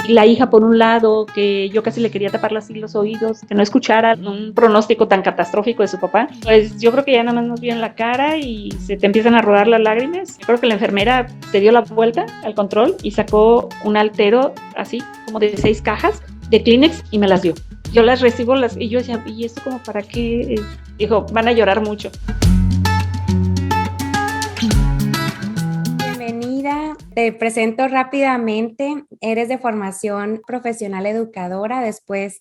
la hija por un lado, que yo casi le quería tapar así los oídos, que no escuchara un pronóstico tan catastrófico de su papá. Pues yo creo que ya nada más nos vio en la cara y se te empiezan a rodar las lágrimas. Yo creo que la enfermera se dio la vuelta al control y sacó un altero así como de 6 cajas de Kleenex y me las dio. Yo las recibo y yo decía, ¿y esto como para qué? Dijo, van a llorar mucho. Bienvenida, te presento rápidamente. Eres de formación profesional educadora, después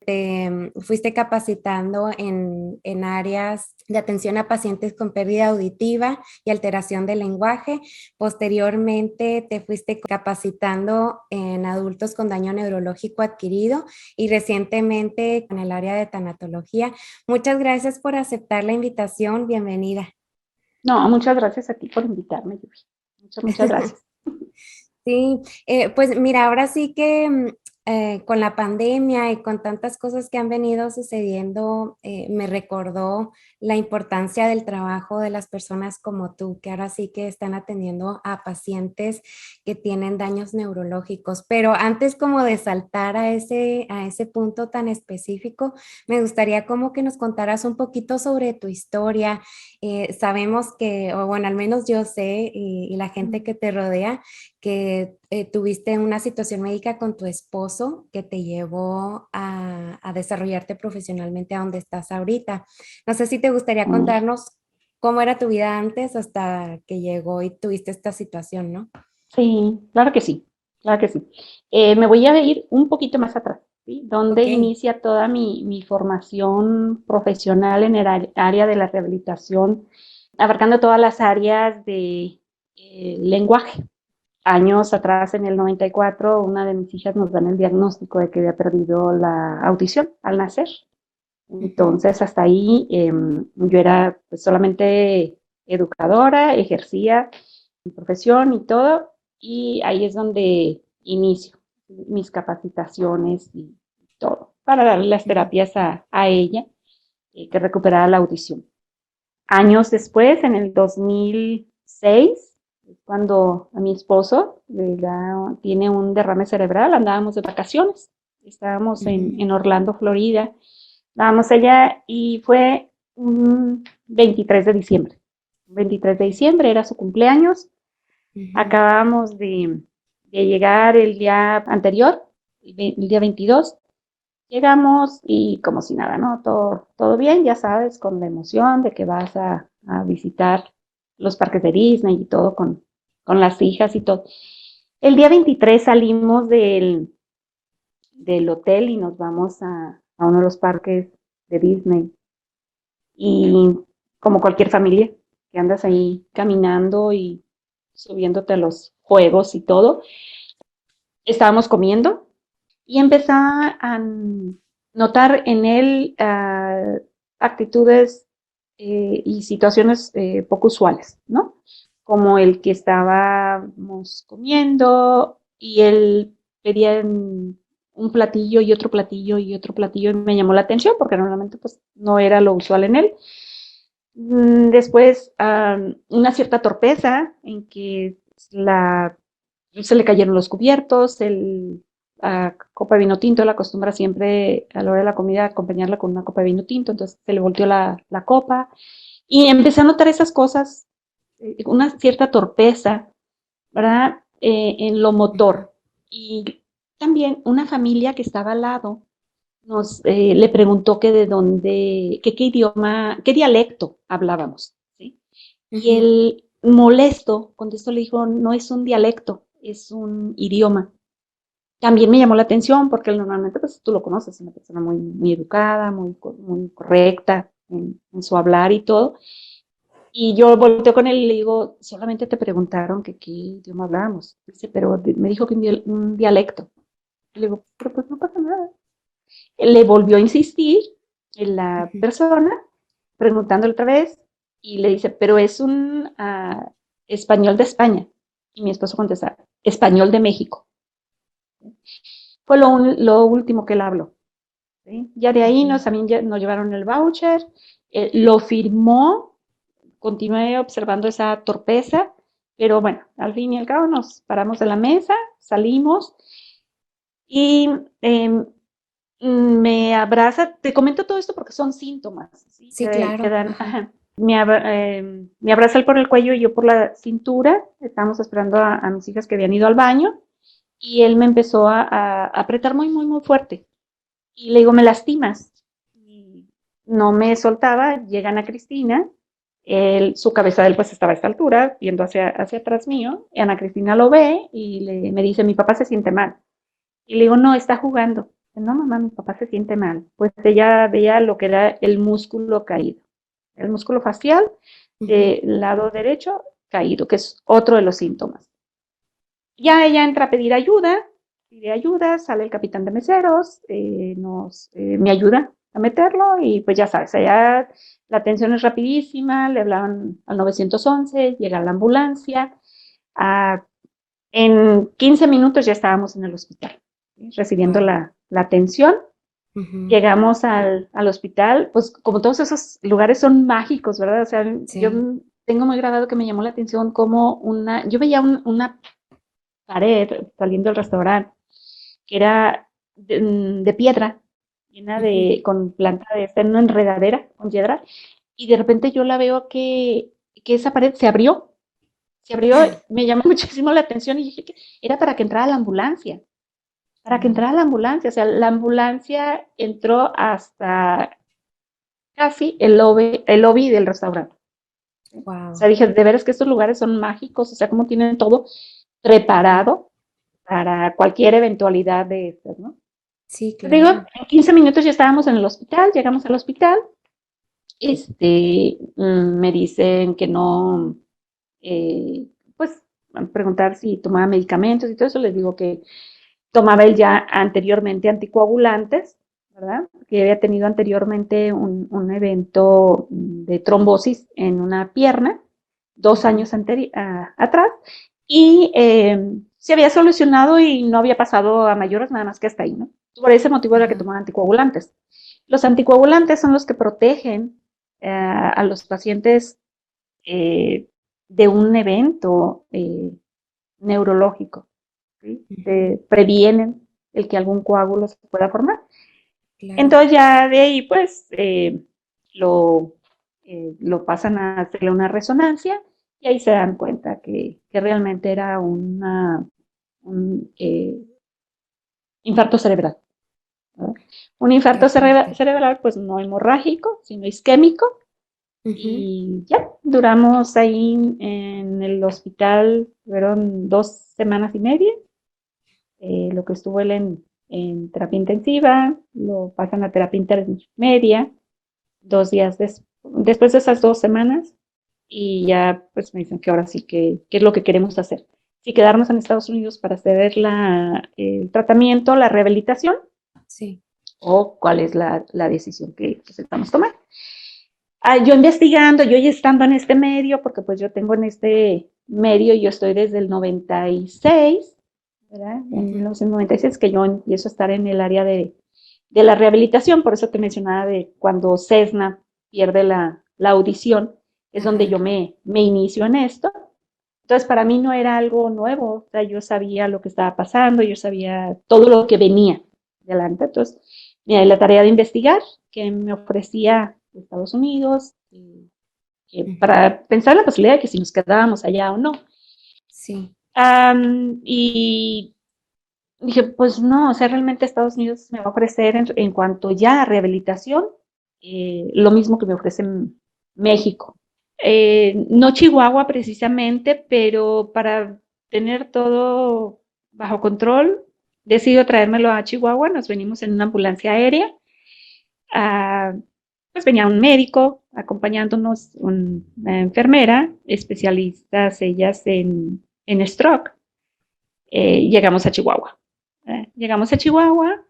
te fuiste capacitando en áreas de atención a pacientes con pérdida auditiva y alteración del lenguaje. Posteriormente te fuiste capacitando en adultos con daño neurológico adquirido y recientemente en el área de tanatología. Muchas gracias por aceptar la invitación. Bienvenida. No, muchas gracias a ti por invitarme, Yubi. Muchas gracias. Sí, pues mira, ahora sí que con la pandemia y con tantas cosas que han venido sucediendo, me recordó la importancia del trabajo de las personas como tú, que ahora sí que están atendiendo a pacientes que tienen daños neurológicos. Pero antes como de saltar a ese punto tan específico, me gustaría como que nos contaras un poquito sobre tu historia. Sabemos que, o bueno, al menos yo sé y la gente que te rodea, que tuviste una situación médica con tu esposo que te llevó a desarrollarte profesionalmente a donde estás ahorita. No sé si te gustaría contarnos cómo era tu vida antes hasta que llegó y tuviste esta situación, ¿no? Sí, claro que sí, claro que sí. Me voy a ir un poquito más atrás, ¿sí? Donde Ok. inicia toda mi formación profesional en el área de la rehabilitación, abarcando todas las áreas de lenguaje. Años atrás, en el 94, una de mis hijas nos dan el diagnóstico de que había perdido la audición al nacer. Ujú. Entonces, hasta ahí yo era pues, solamente educadora, ejercía mi profesión y todo, y ahí es donde inicio mis capacitaciones y todo, para darle las terapias a ella, que recuperara la audición. Años después, en el 2006, cuando a mi esposo tiene un derrame cerebral, andábamos de vacaciones, estábamos en Orlando, Florida, estábamos allá y fue un 23 de diciembre. 23 de diciembre era su cumpleaños. Ujú. Acabamos de llegar el día anterior, el día 22. Llegamos y como si nada, ¿no? Todo bien, ya sabes, con la emoción de que vas a visitar los parques de Disney y todo con las hijas y todo. El día 23 salimos del hotel y nos vamos a uno de los parques de Disney. Y como cualquier familia, que andas ahí caminando y subiéndote a los juegos y todo, estábamos comiendo y empecé a notar en él actitudes y situaciones poco usuales, ¿no? Como el que estábamos comiendo y él pedía un platillo y otro platillo y otro platillo y me llamó la atención porque normalmente pues no era lo usual en él. Después, una cierta torpeza en que se le cayeron los cubiertos, copa de vino tinto, él acostumbra siempre a la hora de la comida acompañarla con una copa de vino tinto, entonces se le volteó la copa y empecé a notar esas cosas, una cierta torpeza, ¿verdad? En lo motor. Y también una familia que estaba al lado le preguntó que de dónde, que qué idioma, qué dialecto hablábamos, ¿sí? Y Ujú. él, molesto, contestó, le dijo, no es un dialecto, es un idioma. También me llamó la atención porque él normalmente, pues tú lo conoces, es una persona muy educada, muy correcta en su hablar y todo. Y yo volteo con él y le digo, solamente te preguntaron que qué idioma hablábamos. Dice, pero me dijo que un dialecto. Y le digo, pero pues no pasa nada. Le volvió a insistir en la Ujú. persona, preguntándole otra vez, y le dice, pero es un español de España. Y mi esposo contesta, español de México. Fue lo último que él habló. ¿Sí? Ya de ahí Ujú. nos llevaron el voucher, lo firmó, continué observando esa torpeza, pero bueno, al fin y al cabo nos paramos de la mesa, salimos Y me abraza, te comento todo esto porque son síntomas, ¿sí? Sí, claro. Dan, Ajá. ajá. Me abraza él por el cuello y yo por la cintura. Estábamos esperando a mis hijas que habían ido al baño y él me empezó a apretar muy, muy, muy fuerte. Y le digo, me lastimas. Y no me soltaba, llegan a Cristina, su cabeza de él pues estaba a esta altura, viendo hacia atrás mío, y Ana Cristina lo ve y me dice, mi papá se siente mal. Y le digo, no, está jugando. No, mamá, mi papá se siente mal. Pues ella veía lo que era el músculo caído, el músculo facial Ujú. del lado derecho caído, que es otro de los síntomas. Ya ella entra a pedir ayuda, pide ayuda, sale el capitán de meseros, me ayuda a meterlo y pues ya sabes, allá la atención es rapidísima, le hablaban al 911, llega la ambulancia, a, en 15 minutos ya estábamos en el hospital, ¿sí? Recibiendo Wow. la atención. Ujú. Llegamos al hospital, pues como todos esos lugares son mágicos, ¿verdad? O sea, yo Sí. tengo muy grabado que me llamó la atención como yo veía una pared saliendo del restaurante, que era de piedra, llena Ujú. con planta de esta, en una enredadera con piedra, y de repente yo la veo que esa pared se abrió, me llamó muchísimo la atención y dije que era para que entrara la ambulancia, para que entrara la ambulancia, o sea, la ambulancia entró hasta casi el lobby del restaurante. O Wow. sea, dije, de veras que estos lugares son mágicos, o sea, como tienen todo preparado para cualquier eventualidad de estas, ¿no? Sí, Te digo, claro. en 15 minutos ya estábamos en el hospital, llegamos al hospital, me dicen que no, pues, preguntar si tomaba medicamentos y todo eso, les digo que tomaba él ya anteriormente anticoagulantes, ¿verdad? Que había tenido anteriormente un evento de trombosis en una pierna, 2 años atrás, y se había solucionado y no había pasado a mayores, nada más que hasta ahí, ¿no? Por ese motivo era que Ajá. tomaba anticoagulantes. Los anticoagulantes son los que protegen a los pacientes eh, de un evento neurológico, ¿sí? Ujú. Previenen el que algún coágulo se pueda formar. Claro. Entonces ya de ahí pues lo, lo pasan a hacerle una resonancia y ahí se dan cuenta que realmente era un infarto cerebral, ¿no? Un Qué infarto fuerte. cerebral pues no hemorrágico, sino isquémico. Ujú. Y ya, duramos ahí en el hospital, fueron 2 semanas y media, lo que estuvo él en terapia intensiva, lo pasan a terapia intermedia, 2 días después de esas 2 semanas, y ya pues me dicen que ahora sí que es lo que queremos hacer. Si quedarnos en Estados Unidos para hacer el tratamiento, la rehabilitación, Sí. o cuál es la decisión que estamos tomando. Yo investigando, yo ya estando en este medio, porque pues yo tengo en este medio, yo estoy desde el 96, ¿verdad? En Ujú. 1996 que yo empiezo a estar en el área de la rehabilitación, por eso te mencionaba de cuando Cessna pierde la audición, es donde yo Ajá. me inicio en esto. Entonces, para mí no era algo nuevo, o sea, yo sabía lo que estaba pasando, yo sabía todo lo que venía delante. Entonces, me di la tarea de investigar que me ofrecía Estados Unidos, Ujú. para pensar en la posibilidad de que si nos quedábamos allá o no. Sí. Y dije, pues no, o sea, realmente Estados Unidos me va a ofrecer en cuanto ya a rehabilitación, lo mismo que me ofrece México. No Chihuahua precisamente, pero para tener todo bajo control, decido traérmelo a Chihuahua, nos venimos en una ambulancia aérea, ah, pues venía un médico acompañándonos, una enfermera, especialistas ellas en stroke. Llegamos a Chihuahua. Llegamos a Chihuahua,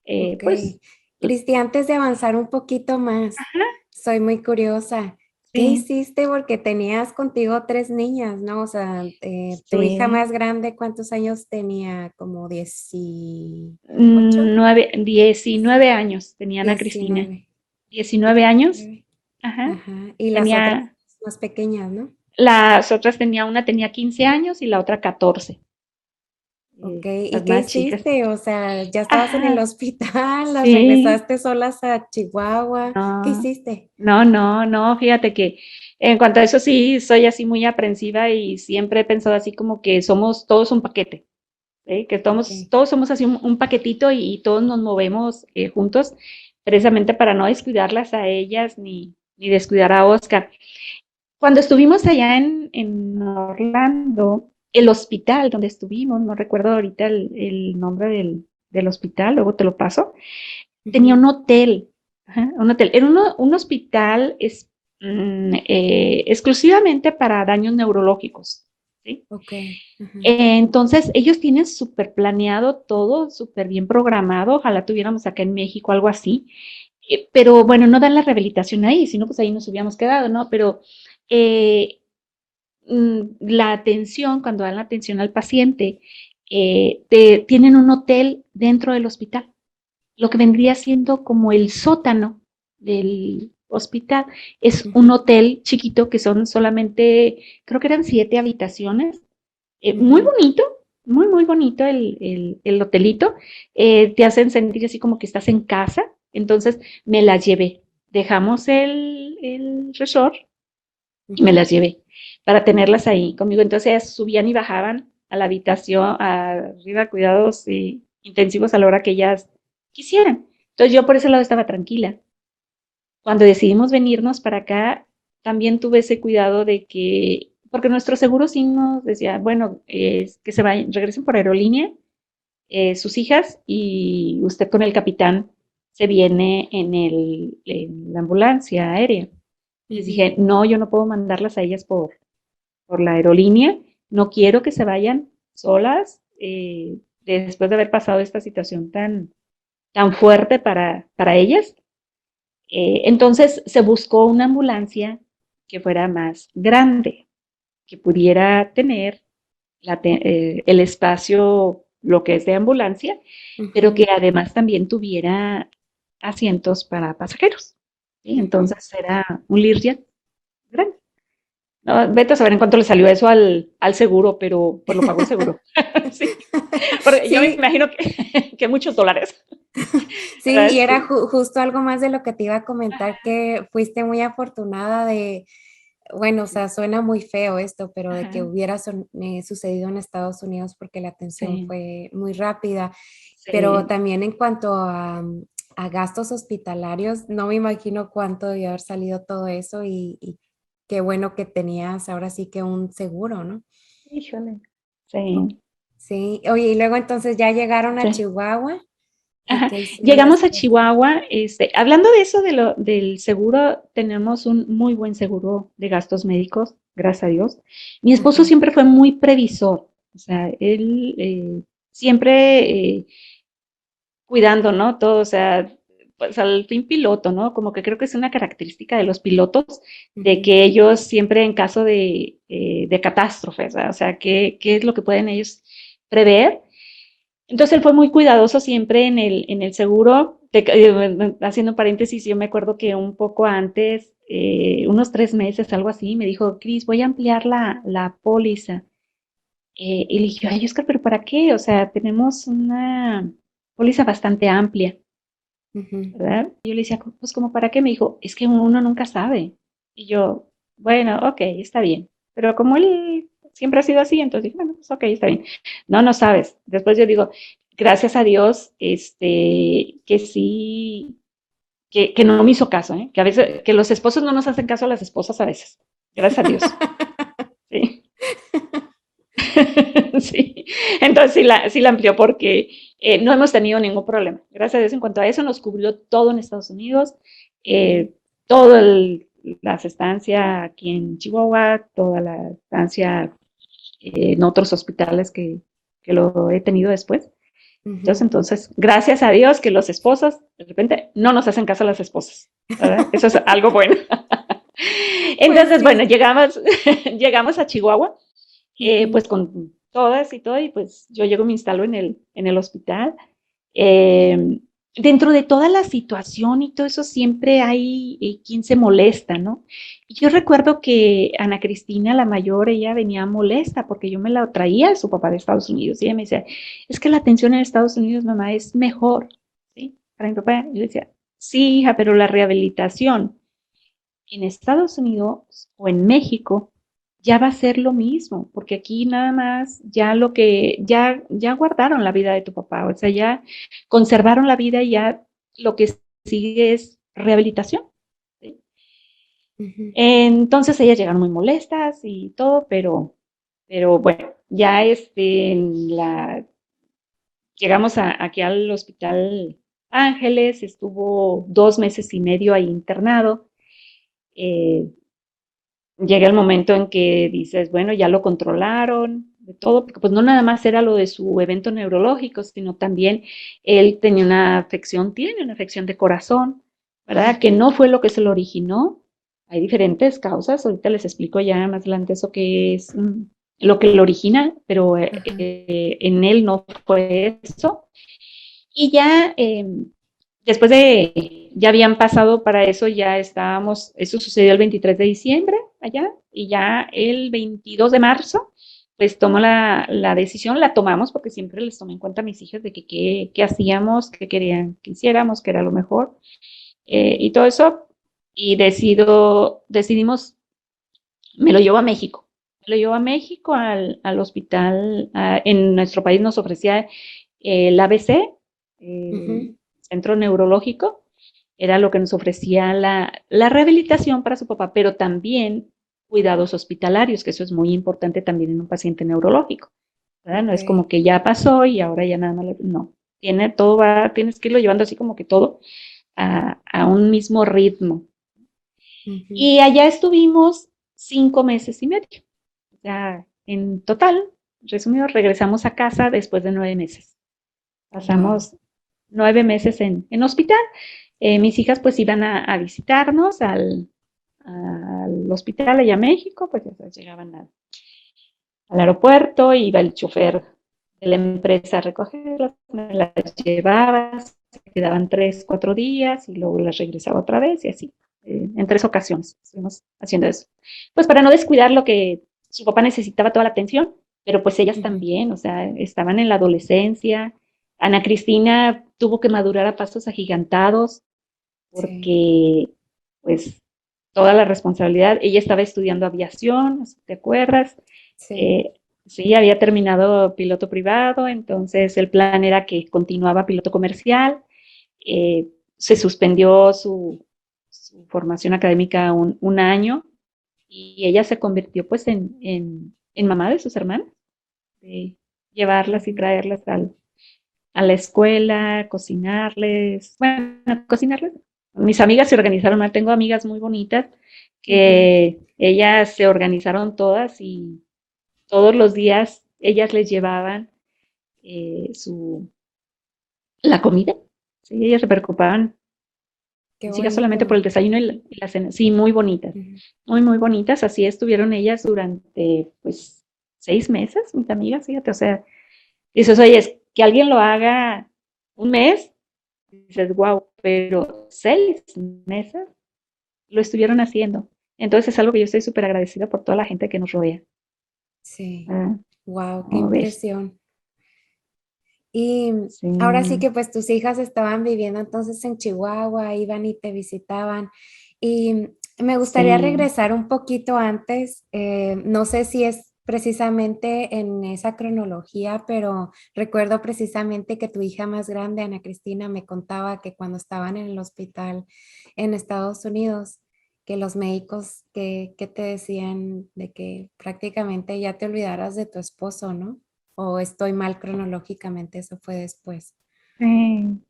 Ok. pues, Cristi, antes de avanzar un poquito más, ajá, soy muy curiosa. ¿Qué sí, hiciste? Porque tenías contigo tres niñas, ¿no? O sea, tu hija sí, más grande, ¿cuántos años tenía? Como 18, 19 años tenía Ana Cristina. 19. 19 años, 19. ajá. Ajá. Y las otras Tenía, más pequeñas, ¿no? las otras una tenía 15 años y la otra 14. Ok, ¿y las qué más chicas. hiciste? O sea, ¿ya estabas en el Ajá, hospital? ¿Las sí, regresaste solas a Chihuahua? ¿Qué no, hiciste? no, fíjate que en cuanto a eso sí, soy así muy aprensiva y siempre he pensado así como que somos todos un paquete. Que Ok. todos somos así un paquetito y todos nos movemos juntos, precisamente para no descuidarlas a ellas ni descuidar a Oscar. Cuando estuvimos allá en Orlando, el hospital donde estuvimos, no recuerdo ahorita el nombre del hospital, luego te lo paso, tenía Ujú. un hotel, ajá, un hotel. Era un hospital exclusivamente para daños neurológicos, ¿sí? Ok. Ujú. Entonces, ellos tienen súper planeado todo, súper bien programado. Ojalá tuviéramos acá en México algo así. Pero bueno, no dan la rehabilitación ahí, sino pues ahí nos hubiéramos quedado, ¿no? Pero eh, la atención, cuando dan la atención al paciente, tienen un hotel dentro del hospital, lo que vendría siendo como el sótano del hospital. Es un Ujú. hotel chiquito que son solamente, creo que eran 7 habitaciones, muy Ujú. bonito, muy bonito el hotelito. Te hacen sentir así como que estás en casa. Entonces me las llevé. Dejamos el resort y me Ujú. las llevé para tenerlas ahí conmigo. Entonces ellas subían y bajaban a la habitación, arriba, cuidados intensivos a la hora que ellas quisieran. Entonces yo por ese lado estaba tranquila. Cuando decidimos venirnos para acá, también tuve ese cuidado de que, porque nuestro seguro sí nos decía, bueno, que se vayan, regresen por aerolínea, sus hijas, y usted con el capitán se viene en la ambulancia aérea. Les Ujú. dije, no, yo no puedo mandarlas a ellas por la aerolínea, no quiero que se vayan solas después de haber pasado esta situación tan fuerte para ellas. Entonces se buscó una ambulancia que fuera más grande, que pudiera tener el espacio, lo que es de ambulancia, pero Ujú. que además también tuviera asientos para pasajeros. ¿Sí? Ujú. Entonces era un Learjet grande. No, vete a saber en cuánto le salió eso al seguro, pero pues lo pagó el seguro. Sí, porque yo me Sí, imagino que muchos dólares, sí, ¿verdad? y era Sí. justo algo más de lo que te iba a comentar, que fuiste muy afortunada de, bueno, o sea, suena muy feo esto, pero de que Ajá, hubiera sucedido en Estados Unidos porque la atención sí, fue muy rápida, pero sí. también en cuanto a gastos hospitalarios, no me imagino cuánto debió haber salido todo eso y qué bueno que tenías ahora sí que un seguro, ¿no? Híjole. Sí, Sí, oye, y luego entonces ya llegaron a sí. Chihuahua y Ajá. qué hicieron Llegamos a después. Chihuahua, hablando de eso del seguro, tenemos un muy buen seguro de gastos médicos, gracias a Dios. Mi esposo Ajá. siempre fue muy previsor, o sea, él siempre cuidando, ¿no? Todo, o sea, pues al fin piloto, ¿no? Como que creo que es una característica de los pilotos, de Ujú. que ellos siempre en caso de catástrofes, ¿verdad? O sea, ¿qué es lo que pueden ellos prever? Entonces él fue muy cuidadoso siempre en el seguro. Haciendo paréntesis, yo me acuerdo que un poco antes, unos 3 meses, algo así, me dijo, Cris, voy a ampliar la póliza. Y le dije, ay, Oscar, ¿pero para qué? O sea, tenemos una póliza bastante amplia, Ujú. ¿verdad? Y yo le decía, pues como para qué, me dijo, es que uno nunca sabe. Y yo, bueno, ok, está bien. Pero como él siempre ha sido así, entonces dije, bueno, pues ok, está bien. No, no sabes. Después yo digo, gracias a Dios, que sí, que no me hizo caso, ¿eh? Que a veces, que los esposos no nos hacen caso a las esposas a veces. Gracias a Dios. Sí. Sí, entonces sí la amplió porque no hemos tenido ningún problema. Gracias a Dios, en cuanto a eso, nos cubrió todo en Estados Unidos, Ujú. eh, toda la estancia aquí en Chihuahua, toda la estancia en otros hospitales que lo he tenido después. Ujú. Entonces, gracias a Dios que los esposos, de repente, no nos hacen caso a las esposas, ¿verdad? Eso es algo bueno. Pues Entonces, bueno, sí. llegamos a Chihuahua Ujú. pues con todas y todo, y pues yo llego, me instalo en el hospital. Eh, dentro de toda la situación y todo eso siempre hay quien se molesta, ¿no? Y yo recuerdo que Ana Cristina, la mayor, ella venía molesta porque yo me la traía a su papá de Estados Unidos y ella me decía, es que la atención en Estados Unidos, mamá, es mejor, ¿sí? Para mi papá. Y yo decía, sí, hija, pero la rehabilitación en Estados Unidos o en México ya va a ser lo mismo, porque aquí nada más ya lo que, ya guardaron la vida de tu papá, o sea, ya conservaron la vida y ya lo que sigue es rehabilitación. ¿Sí? Ujú. Entonces ellas llegaron muy molestas y todo, pero bueno, ya llegamos aquí al Hospital Ángeles, estuvo 2 meses y medio ahí internado. Eh, Llega el momento en que dices, bueno, ya lo controlaron, de todo, porque pues no nada más era lo de su evento neurológico, sino también él tenía una afección, tiene una afección de corazón, ¿verdad? Que no fue lo que se lo originó. Hay diferentes causas, ahorita les explico ya más adelante eso que es lo que lo origina, pero Ajá. en él no fue eso. Y ya después ya habían pasado para eso, ya estábamos, eso sucedió el 23 de diciembre allá, y ya el 22 de marzo, pues tomó la decisión, la tomamos porque siempre les tomé en cuenta a mis hijas de que qué hacíamos, qué querían que hiciéramos, que era lo mejor, y todo eso, y decidimos, me lo llevo a México. Me lo llevo a México al hospital. En nuestro país nos ofrecía el ABC, Ujú. Centro Neurológico, era lo que nos ofrecía la rehabilitación para su papá, pero también cuidados hospitalarios, que eso es muy importante también en un paciente neurológico, ¿verdad? No Ok. es como que ya pasó y ahora ya nada más, no, todo tienes que irlo llevando así como que todo a un mismo ritmo. Ujú. Y allá estuvimos 5 meses y medio. O sea, en total, resumido, regresamos a casa después de 9 meses. Wow. Pasamos 9 meses en hospital. Mis hijas pues iban a visitarnos al hospital allá a México, pues ya llegaban al aeropuerto, iba el chofer de la empresa a recogerlas, me las llevaba, se quedaban 3, 4 días y luego las regresaba otra vez y así, en 3 ocasiones estuvimos haciendo eso. Pues para no descuidar lo que su papá necesitaba toda la atención, pero pues ellas Ujú. también, o sea, estaban en la adolescencia. Ana Cristina tuvo que madurar a pasos agigantados Sí, porque pues toda la responsabilidad, ella estaba estudiando aviación, ¿te acuerdas? sí. Eh, sí, había terminado piloto privado, entonces el plan era que continuaba piloto comercial. Se suspendió su formación académica un año y ella se convirtió pues en mamá de sus hermanas, de llevarlas y Ujú. traerlas a la escuela, cocinarles, bueno, cocinarles. Mis amigas se organizaron mal, tengo amigas muy bonitas Ujú. que ellas se organizaron todas y todos los días ellas les llevaban eh, su, la comida. Sí, ellas se preocupaban, Qué mis hijas solamente por bonito. el desayuno y la cena. Sí, muy bonitas, Ujú. muy, muy bonitas. Así estuvieron ellas durante, pues, 6 meses, mis amigas, fíjate, o sea, dices, oye, es que alguien lo haga un mes, dices, wow, pero 6 meses lo estuvieron haciendo. Entonces es algo que yo estoy súper agradecida por toda la gente que nos rodea. Sí. Ah, Wow, qué ¿cómo ves? impresión. Y Sí. ahora sí que pues tus hijas estaban viviendo entonces en Chihuahua, iban y te visitaban. Y me gustaría Sí. regresar un poquito antes, no sé si es precisamente en esa cronología, pero recuerdo precisamente que tu hija más grande, Ana Cristina, me contaba que cuando estaban en el hospital en Estados Unidos, que los médicos que te decían de que prácticamente ya te olvidaras de tu esposo, ¿no? ¿O estoy mal cronológicamente? Eso fue después. Sí.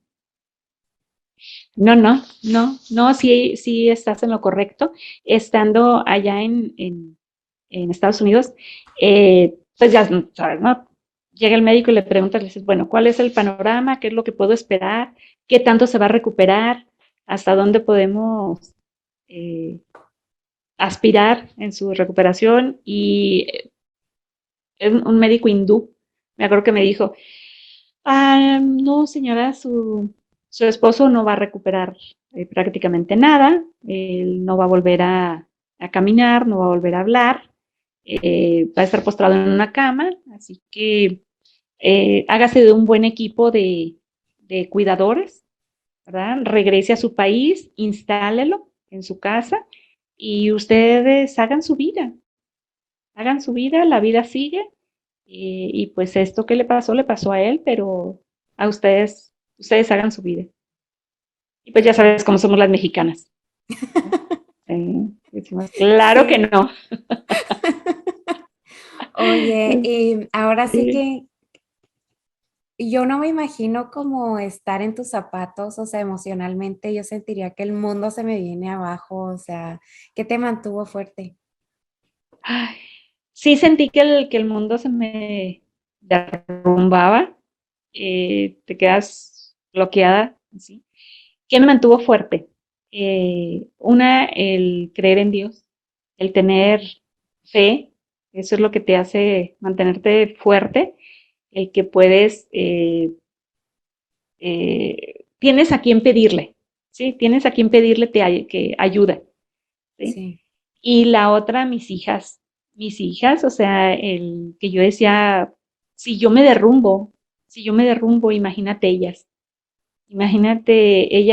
No, no, no, no, sí, sí estás en lo correcto. Estando allá en Estados Unidos, pues ya sabes, ¿no? Llega el médico y le preguntas, le dices, bueno, ¿cuál es el panorama? ¿Qué es lo que puedo esperar? ¿Qué tanto se va a recuperar? ¿Hasta dónde podemos eh, aspirar en su recuperación? Y es un médico hindú, me acuerdo que me dijo, no, señora, su su esposo no va a recuperar prácticamente nada, él no va a volver a caminar, no va a volver a hablar, va a estar postrado en una cama, así que hágase de un buen equipo de cuidadores, ¿verdad? Regrese a su país, instálelo en su casa y ustedes hagan su vida, la vida sigue y pues esto que le pasó a él, pero a ustedes hagan su vida. Y pues ya sabes cómo somos las mexicanas, ¿no? Decimos, claro que Sí. no. Oye, y ahora sí Sí. que yo no me imagino como estar en tus zapatos, o sea, emocionalmente yo sentiría que el mundo se me viene abajo, o sea, ¿qué te mantuvo fuerte? Ay, sí sentí que el mundo se me derrumbaba, te quedas bloqueada, ¿sí? ¿Qué me mantuvo fuerte? Una, el creer en Dios, el tener fe, eso es lo que te hace mantenerte fuerte, el que puedes, tienes a quien pedirle, ¿sí? Tienes a quien pedirle que ayuda, ¿sí? Sí, Y la otra, mis hijas, o sea, el que yo decía, si yo me derrumbo, si yo me derrumbo, imagínate ellas,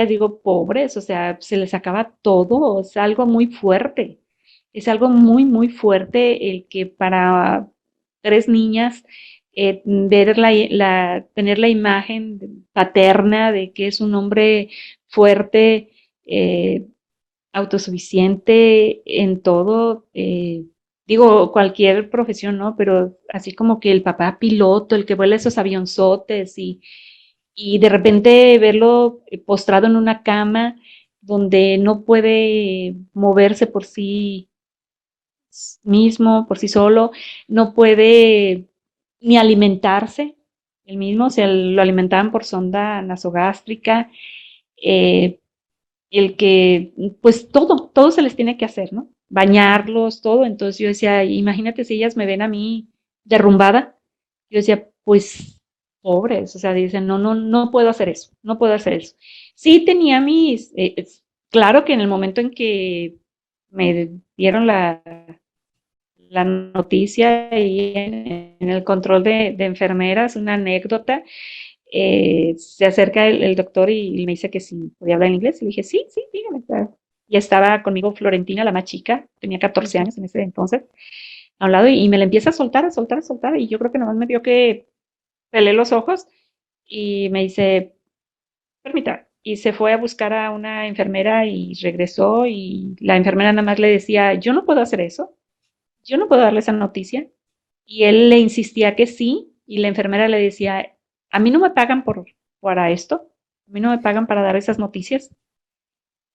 digo, pobres, o sea, se les acaba todo, es algo muy fuerte, es algo muy, muy fuerte el que para 3 niñas ver tener la imagen paterna de que es un hombre fuerte, eh, autosuficiente en todo, digo, cualquier profesión, ¿no? Pero así como que el papá piloto, el que vuela esos avionzotes y de repente verlo postrado en una cama donde no puede moverse por sí mismo, por sí solo, no puede ni alimentarse el mismo, o sea, lo alimentaban por sonda nasogástrica, eh, el que, pues todo se les tiene que hacer, ¿no? Bañarlos, todo. Entonces yo decía, imagínate si ellas me ven a mí derrumbada. Yo decía, pues pobres, o sea, dicen, no, no, no puedo hacer eso, no puedo hacer eso. Sí tenía claro que en el momento en que me dieron la noticia y en el control de enfermeras, una anécdota, se acerca el doctor y me dice que si podía hablar en inglés. Y le dije, sí, sí, dígame. Ya estaba conmigo Florentina, la más chica, tenía 14 ujú, años en ese entonces, a un lado, y me la empieza a soltar, a soltar, a soltar. Y yo creo que nomás me vio que pelé los ojos y me dice, permita. Y se fue a buscar a una enfermera y regresó. Y la enfermera nada más le decía, yo no puedo hacer eso, yo no puedo darle esa noticia. Y él le insistía que sí, y la enfermera le decía, a mí no me pagan para esto, a mí no me pagan para dar esas noticias.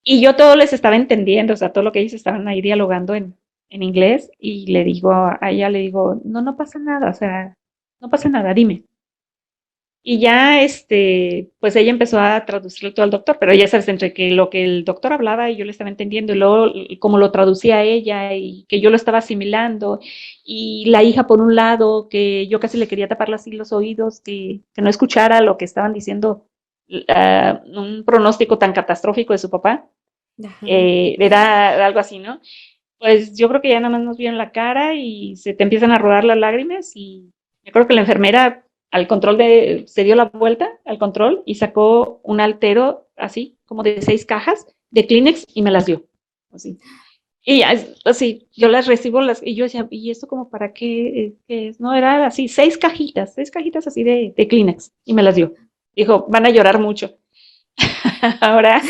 Y yo todo les estaba entendiendo, o sea, todo lo que ellos estaban ahí dialogando en inglés, y le digo a ella, le digo, no, no pasa nada, o sea, no pasa nada, dime. Y ya, pues ella empezó a traducirle todo al doctor, pero ya sabes, entre que lo que el doctor hablaba y yo le estaba entendiendo, y luego como lo traducía ella y que yo lo estaba asimilando, y la hija por un lado, que yo casi le quería tapar así los oídos, que no escuchara lo que estaban diciendo, un pronóstico tan catastrófico de su papá, ajá. era algo así, ¿no? Pues yo creo que ya nada más nos vieron la cara y se te empiezan a rodar las lágrimas y yo creo que la enfermera se dio la vuelta al control y sacó un altero así, como de 6 cajas de Kleenex y me las dio. Así. Y así, yo las recibo y yo decía, ¿y esto como para qué es? No, era así, 6 cajitas así de Kleenex y me las dio. Dijo, van a llorar mucho. Ahora,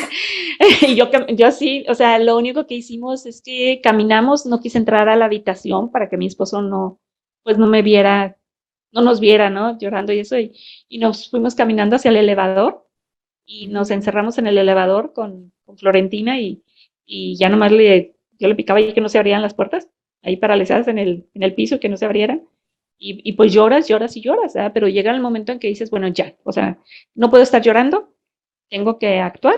y yo sí, o sea, lo único que hicimos es que caminamos, no quise entrar a la habitación para que mi esposo no, pues no me viera, no nos viera, ¿no? Llorando y eso, y nos fuimos caminando hacia el elevador y nos Ujú. encerramos en el elevador con Florentina y ya nomás yo le picaba y que no se abrieran las puertas, ahí paralizadas en el piso, que no se abrieran. Y pues lloras, lloras y lloras, ¿verdad? Pero llega el momento en que dices, bueno, ya, o sea, no puedo estar llorando, tengo que actuar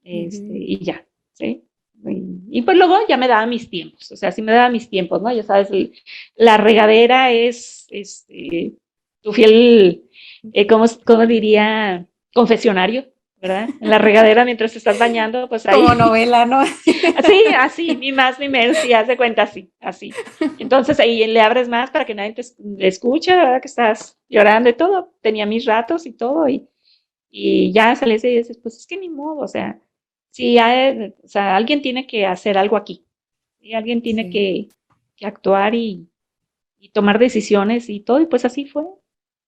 Ujú. y ya, ¿sí? Y pues luego ya me daba mis tiempos, o sea, sí me daba mis tiempos, ¿no? Ya sabes, la regadera es tu fiel, ¿cómo diría? Confesionario. ¿verdad? En la regadera mientras te estás bañando, pues Como ahí, novela, ¿no? así, así, ni más ni menos, y haz de cuenta así, así. Entonces ahí le abres más para que nadie te escuche, ¿verdad? Que estás llorando y todo. Tenía mis ratos y todo, y ya sales y dices, pues es que ni modo, o sea, sí, o sea, alguien tiene que hacer algo aquí, y alguien tiene Sí, que actuar y tomar decisiones y todo, y pues así fue,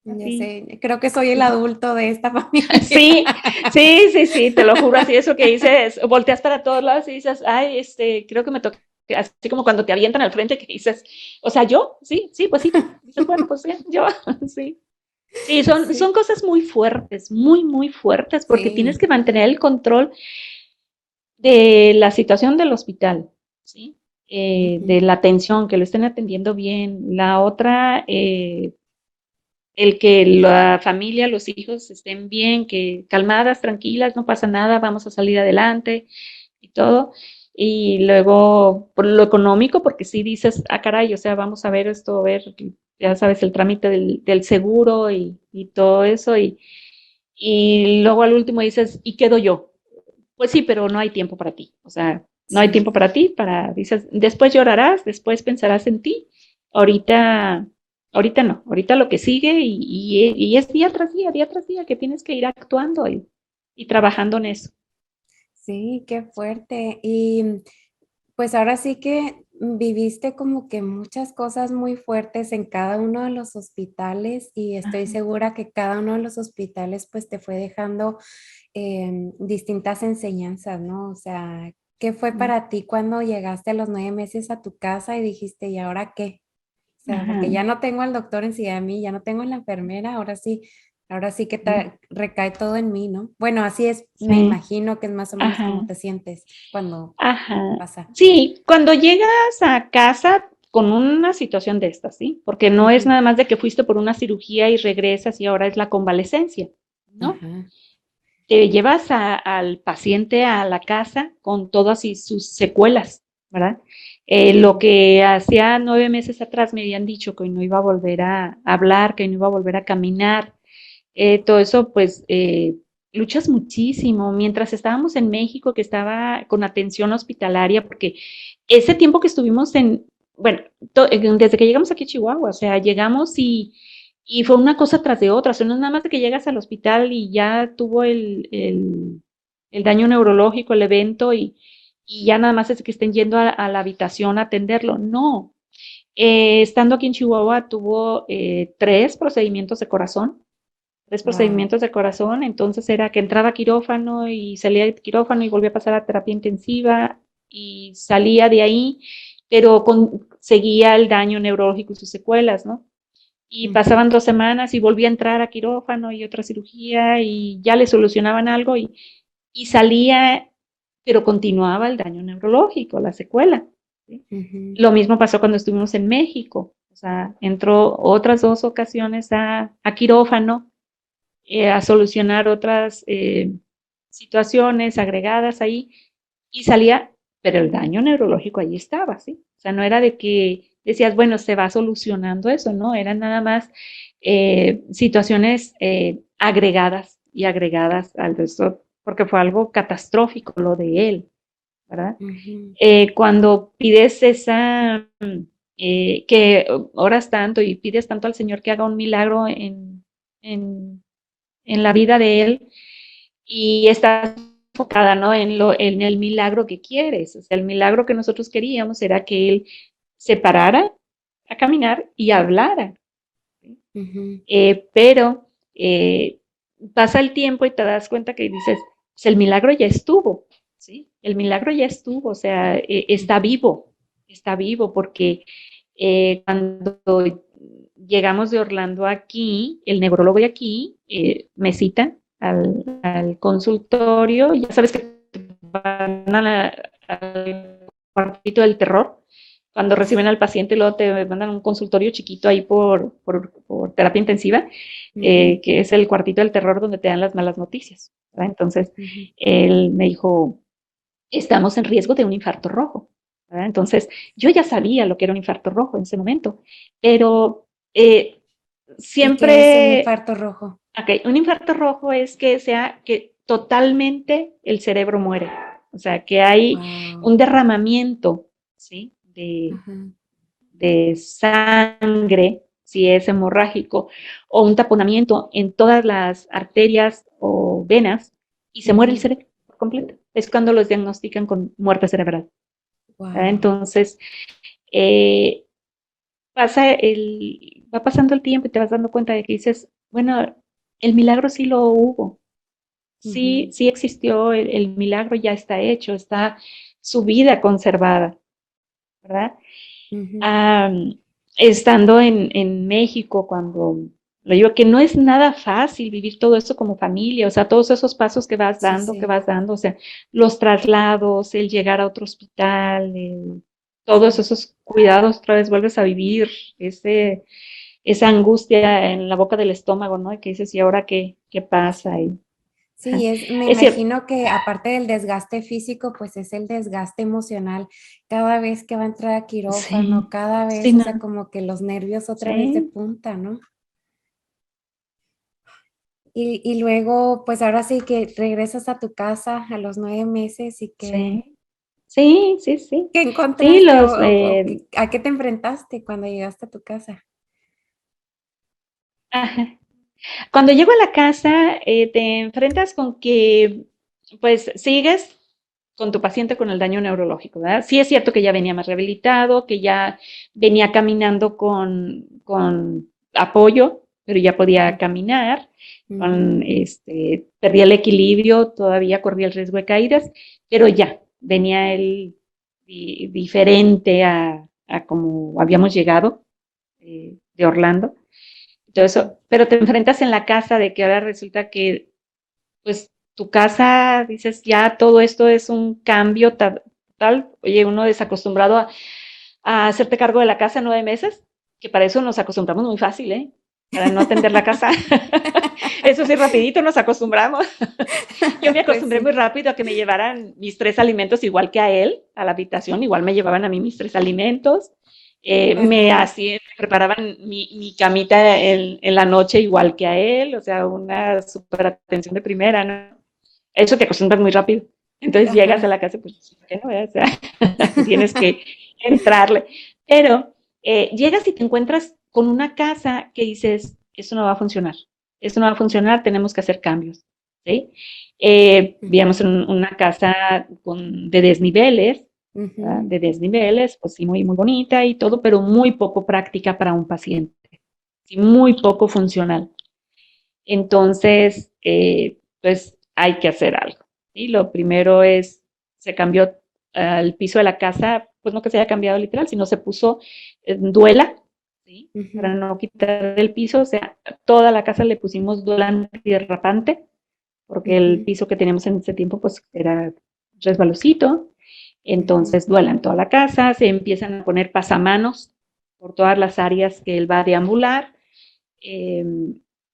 ya así. sé, creo que soy el adulto de esta familia. Sí, sí, sí, sí, te lo juro, así eso que dices, volteas para todos lados y dices, ay, creo que me toca, así como cuando te avientan al frente que dices, o sea, yo, sí, sí, pues sí, tú, dices, bueno, pues sí, yo, sí. Sí, son Sí, cosas muy fuertes, muy, muy fuertes, porque tienes sí. que mantener el control de la situación del hospital, ¿sí? De Ujú. la atención, que lo estén atendiendo bien. La otra, el que la familia, los hijos estén bien, que calmadas, tranquilas, no pasa nada, vamos a salir adelante y todo. Y luego, por lo económico, porque si dices, ah, caray, o sea, vamos a ver esto, a ver, ya sabes, el trámite del seguro y todo eso. Y luego al último dices, ¿y quedo yo? Pues sí, pero no hay tiempo para ti. O sea, no hay Sí. tiempo para ti, dices, después llorarás, después pensarás en ti. Ahorita, ahorita no, ahorita lo que sigue y es día tras día que tienes que ir actuando y trabajando en eso. Sí, qué fuerte. Y pues ahora sí que viviste como que muchas cosas muy fuertes en cada uno de los hospitales y estoy Ajá, segura que cada uno de los hospitales pues te fue dejando distintas enseñanzas, ¿no? O sea, ¿qué fue para ti cuando llegaste a los 9 meses a tu casa y dijiste, ¿y ahora qué? O sea, ajá, porque ya no tengo al doctor encima de mí, ya no tengo a la enfermera, ahora sí que recae todo en mí, ¿no? Bueno, así es, me sí, imagino que es más o menos como ajá, te sientes cuando ajá. pasa. Sí, cuando llegas a casa con una situación de estas, ¿sí? Porque no es Ujú. nada más de que fuiste por una cirugía y regresas y ahora es la convalecencia, ¿no? Ajá. Te llevas al paciente a la casa con todas sus secuelas, ¿verdad? Lo Sí. que hacía 9 meses atrás me habían dicho que no iba a volver a hablar, que no iba a volver a caminar, todo eso, pues luchas muchísimo. Mientras estábamos en México, que estaba con atención hospitalaria, porque ese tiempo que estuvimos bueno, desde que llegamos aquí a Chihuahua, o sea, llegamos y fue una cosa tras de otra, o sea, no es nada más de que llegas al hospital y ya tuvo el daño neurológico, el evento, y ya nada más es que estén yendo a la habitación a atenderlo. No, estando aquí en Chihuahua tuvo 3 procedimientos Wow. de corazón, entonces era que entraba a quirófano y salía de quirófano y volvía a pasar a terapia intensiva y salía de ahí, pero seguía el daño neurológico y sus secuelas, ¿no? Y Ujú. pasaban 2 semanas y volvía a entrar a quirófano y otra cirugía y ya le solucionaban algo y salía, pero continuaba el daño neurológico, la secuela, ¿sí? Ujú. Lo mismo pasó cuando estuvimos en México, o sea, entró otras 2 ocasiones a quirófano, a solucionar otras situaciones agregadas ahí y salía, pero el daño neurológico ahí estaba, ¿sí? O sea, no era de que decías, bueno, se va solucionando eso, ¿no? Eran nada más situaciones agregadas y agregadas al resto, porque fue algo catastrófico lo de él, ¿verdad? Ujú. Cuando pides que oras tanto y pides tanto al Señor que haga un milagro en, en la vida de él y estás enfocada, ¿no? En el milagro que quieres. O sea, el milagro que nosotros queríamos era que él se parara a caminar y hablara. ¿Sí? Ujú. Pero pasa el tiempo y te das cuenta que dices, pues el milagro ya estuvo, ¿sí? El milagro ya estuvo, o sea, Ujú. está vivo, porque cuando llegamos de Orlando aquí, el neurólogo de aquí me cita al consultorio, y ya sabes que van al cuartito del terror, cuando reciben al paciente, luego te mandan un consultorio chiquito ahí por terapia intensiva, Ujú. que es el cuartito del terror donde te dan las malas noticias, ¿verdad? Entonces, Ujú. él me dijo, estamos en riesgo de un infarto rojo, ¿verdad? Entonces, yo ya sabía lo que era un infarto rojo en ese momento, pero ¿Y qué es un siempre, infarto rojo? ok, un infarto rojo es que totalmente el cerebro muere. O sea, que hay Wow. un derramamiento, ¿sí? Ajá. De sangre, si es hemorrágico, o un taponamiento en todas las arterias o venas, y se muere el Ujú. cerebro por completo. Es cuando los diagnostican con muerte cerebral. Wow. Entonces, eh, va pasando el tiempo y te vas dando cuenta de que dices, bueno, el milagro sí lo hubo, sí, Ujú. sí existió, el milagro ya está hecho, está su vida conservada, ¿verdad? Ujú. Um, Estando en México, cuando lo digo que no es nada fácil vivir todo eso como familia, o sea, todos esos pasos Sí, sí, que vas dando, o sea, los traslados, el llegar a otro hospital, todos sí. esos cuidados, otra vez vuelves a vivir ese, esa angustia en la boca del estómago, ¿no? Y que dices, ¿y ahora qué pasa? Sí. Sí, Ajá. me Es cierto, imagino que aparte del desgaste físico, pues es el desgaste emocional. Cada vez que va a entrar a sí, quirófano, cada sí, vez, o sea, no, como que los nervios otra vez de sí, punta, ¿no? Y luego, pues ahora sí que regresas a tu casa a los 9 meses y sí, sí, sí, sí. ¿qué Sí, encontraste o a qué te enfrentaste cuando llegaste a tu casa? ajá. Cuando llego a la casa, te enfrentas con que, pues, sigues con tu paciente con el daño neurológico, ¿verdad? Sí es cierto que ya venía más rehabilitado, que ya venía caminando con apoyo, pero ya podía caminar, Ujú. perdía el equilibrio, todavía corría el riesgo de caídas, pero ya venía él diferente a como habíamos llegado de Orlando. Todo Ujú. eso, pero te enfrentas en la casa de que ahora resulta que, pues, tu casa, dices, ya todo esto es un cambio tal, oye, uno desacostumbrado a hacerte cargo de la casa 9 meses, que para eso nos acostumbramos muy fácil, ¿eh? Para no atender la casa. Eso sí, rapidito nos acostumbramos. Yo me Pues acostumbré muy sí. rápido a que me llevaran mis 3 alimentos igual que a él, a la habitación, igual me llevaban a mí mis 3 alimentos. Ajá. Me preparaban mi camita en la noche igual que a él, o sea, una super atención de primera, ¿no? Eso te acostumbras muy rápido. Entonces llegas a Ajá. la casa, pues, ¿qué no? O sea, tienes que entrarle. Pero llegas y te encuentras con una casa que dices, eso no va a funcionar, eso no va a funcionar, tenemos que hacer cambios, ¿sí? Vivíamos Ujú. en una casa de desniveles, ¿verdad? Ujú. De desniveles, pues sí, muy, muy bonita y todo, pero muy poco práctica para un paciente, sí, muy poco funcional. Entonces, pues hay que hacer algo. ¿Sí? Lo primero es, se cambió el piso de la casa, pues no que se haya cambiado literal, sino se puso en duela, ¿sí? Para Ujú. no quitar el piso, o sea, toda la casa le pusimos duela antiderrapante, porque el Ujú. piso que teníamos en ese tiempo pues era resbalosito, Ujú. entonces duelan toda la casa, se empiezan a poner pasamanos por todas las áreas que él va a deambular, eh,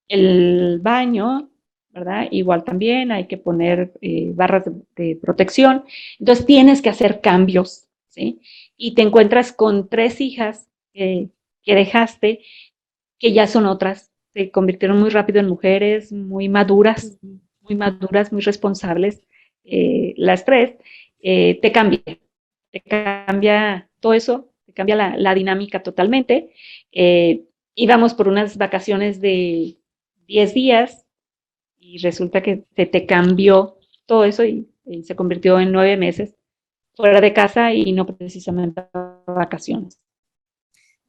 el baño, ¿verdad? Igual también hay que poner barras de protección, entonces tienes que hacer cambios, ¿sí? Y te encuentras con 3 hijas que dejaste, que ya son otras, se convirtieron muy rápido en mujeres Ujú. muy maduras, muy responsables, las 3, te cambia, todo eso, te cambia la dinámica totalmente. Eh, Íbamos por unas vacaciones de 10 días y resulta que te cambió todo eso y se convirtió en 9 meses fuera de casa y no precisamente vacaciones.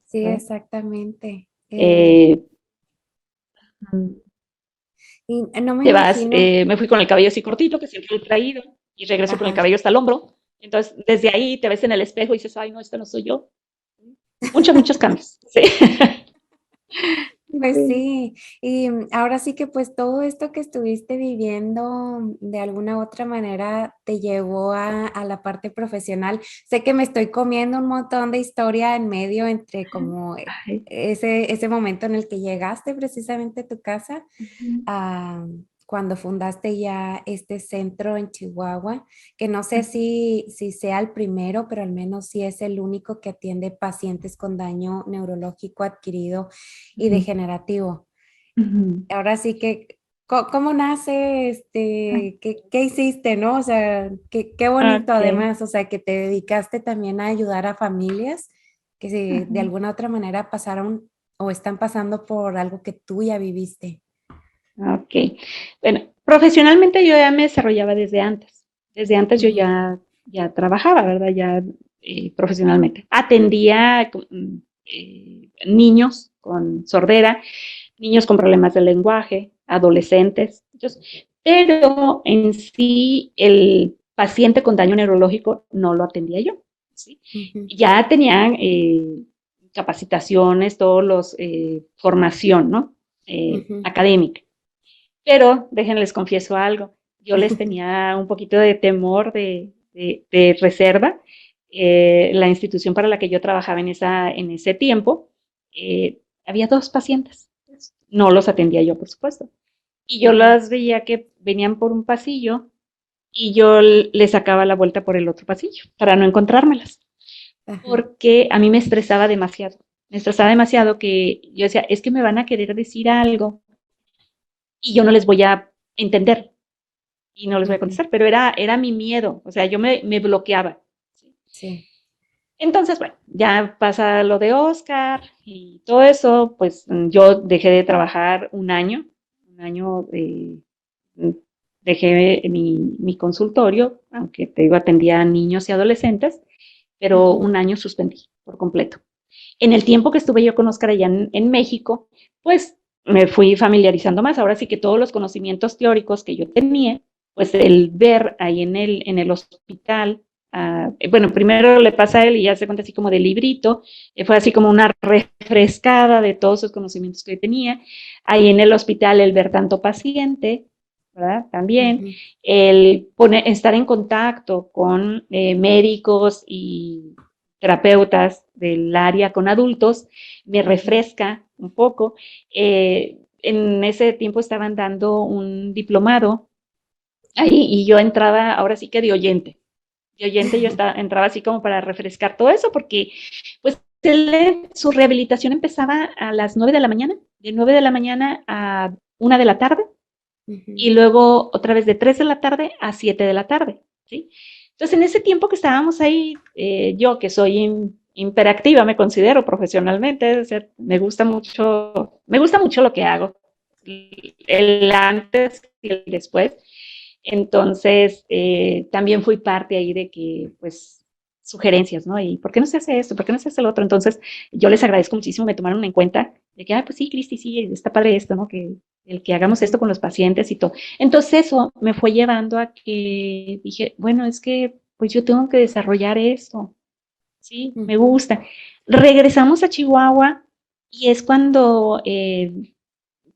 Sí, ¿Verdad? exactamente. Eh, Y no me Te vas, imagino. me fui con el cabello así cortito, que siempre he traído, y regreso con el Ajá. cabello hasta el hombro. Entonces, desde ahí te ves en el espejo y dices, ay, no, esta no soy yo. Muchos, muchos cambios. Sí. Pues Sí. sí, y ahora sí que pues todo esto que estuviste viviendo de alguna u otra manera te llevó a la parte profesional. Sé que me estoy comiendo un montón de historia en medio entre como Ay, ese momento en el que llegaste precisamente a tu casa ujú, cuando fundaste ya este centro en Chihuahua, que no sé si sea el primero, pero al menos sí es el único que atiende pacientes con daño neurológico adquirido y ujú, degenerativo. ujú. Ahora sí que, ¿Cómo nace, qué hiciste, no? O sea, qué bonito Ok. además, o sea, que te dedicaste también a ayudar a familias que de Ujú. alguna otra manera pasaron o están pasando por algo que tú ya viviste. Ok. Bueno, profesionalmente yo ya me desarrollaba desde antes. Desde antes yo Ujú, ya trabajaba, ¿verdad? Ya profesionalmente. Atendía niños con sordera, niños con problemas de lenguaje, adolescentes. Entonces, pero en sí el paciente con daño neurológico no lo atendía yo. ¿Sí? ujú, Ya tenían capacitaciones, todos los formación, ¿no? ujú. Académica. Pero déjenles confieso algo, yo les tenía un poquito de temor, de reserva. La institución para la que yo trabajaba en ese tiempo, había dos pacientes, no los atendía yo, por supuesto. Y yo Ujú, las veía que venían por un pasillo y yo les sacaba la vuelta por el otro pasillo para no encontrármelas, ajá, porque a mí me estresaba demasiado. Me estresaba demasiado que yo decía, es que me van a querer decir algo y yo no les voy a entender y no les voy a ujú, contestar, pero era mi miedo, o sea, yo me bloqueaba. ¿Sí? sí, Entonces, bueno, ya pasa lo de Oscar y todo eso, pues yo dejé de trabajar un año dejé mi consultorio, aunque te digo, atendía a niños y adolescentes, pero ujú, un año suspendí por completo. En el tiempo que estuve yo con Oscar allá en México, pues me fui familiarizando más. Ahora sí que todos los conocimientos teóricos que yo tenía, pues el ver ahí en el hospital, bueno, primero le pasa a él y ya se cuenta así como de librito, fue así como una refrescada de todos esos conocimientos que tenía. Ahí en el hospital el ver tanto paciente, ¿verdad? También ujú, estar en contacto con médicos y terapeutas del área con adultos, me ujú. refresca un poco. En ese tiempo estaban dando un diplomado ahí y yo entraba ahora sí que de oyente yo entraba así como para refrescar todo eso porque pues su rehabilitación empezaba a las 9 de la mañana, de 9 de la mañana a 1 de la tarde Ujú, y luego otra vez de 3 de la tarde a 7 de la tarde, ¿sí? Entonces, en ese tiempo que estábamos ahí, yo que soy hiperactiva, me considero profesionalmente, o sea, me gusta mucho lo que hago, el antes y el después. Entonces, también fui parte ahí de que, pues, sugerencias, ¿no? Y ¿por qué no se hace esto? ¿Por qué no se hace lo otro? Entonces, yo les agradezco muchísimo, me tomaron en cuenta de que, pues sí, Cristi, sí, está padre esto, ¿no? Que el que hagamos esto ujú, con los pacientes y todo. Entonces, eso me fue llevando a que dije, bueno, es que, pues yo tengo que desarrollar esto, ¿sí? Me ujú. gusta. Regresamos a Chihuahua y es cuando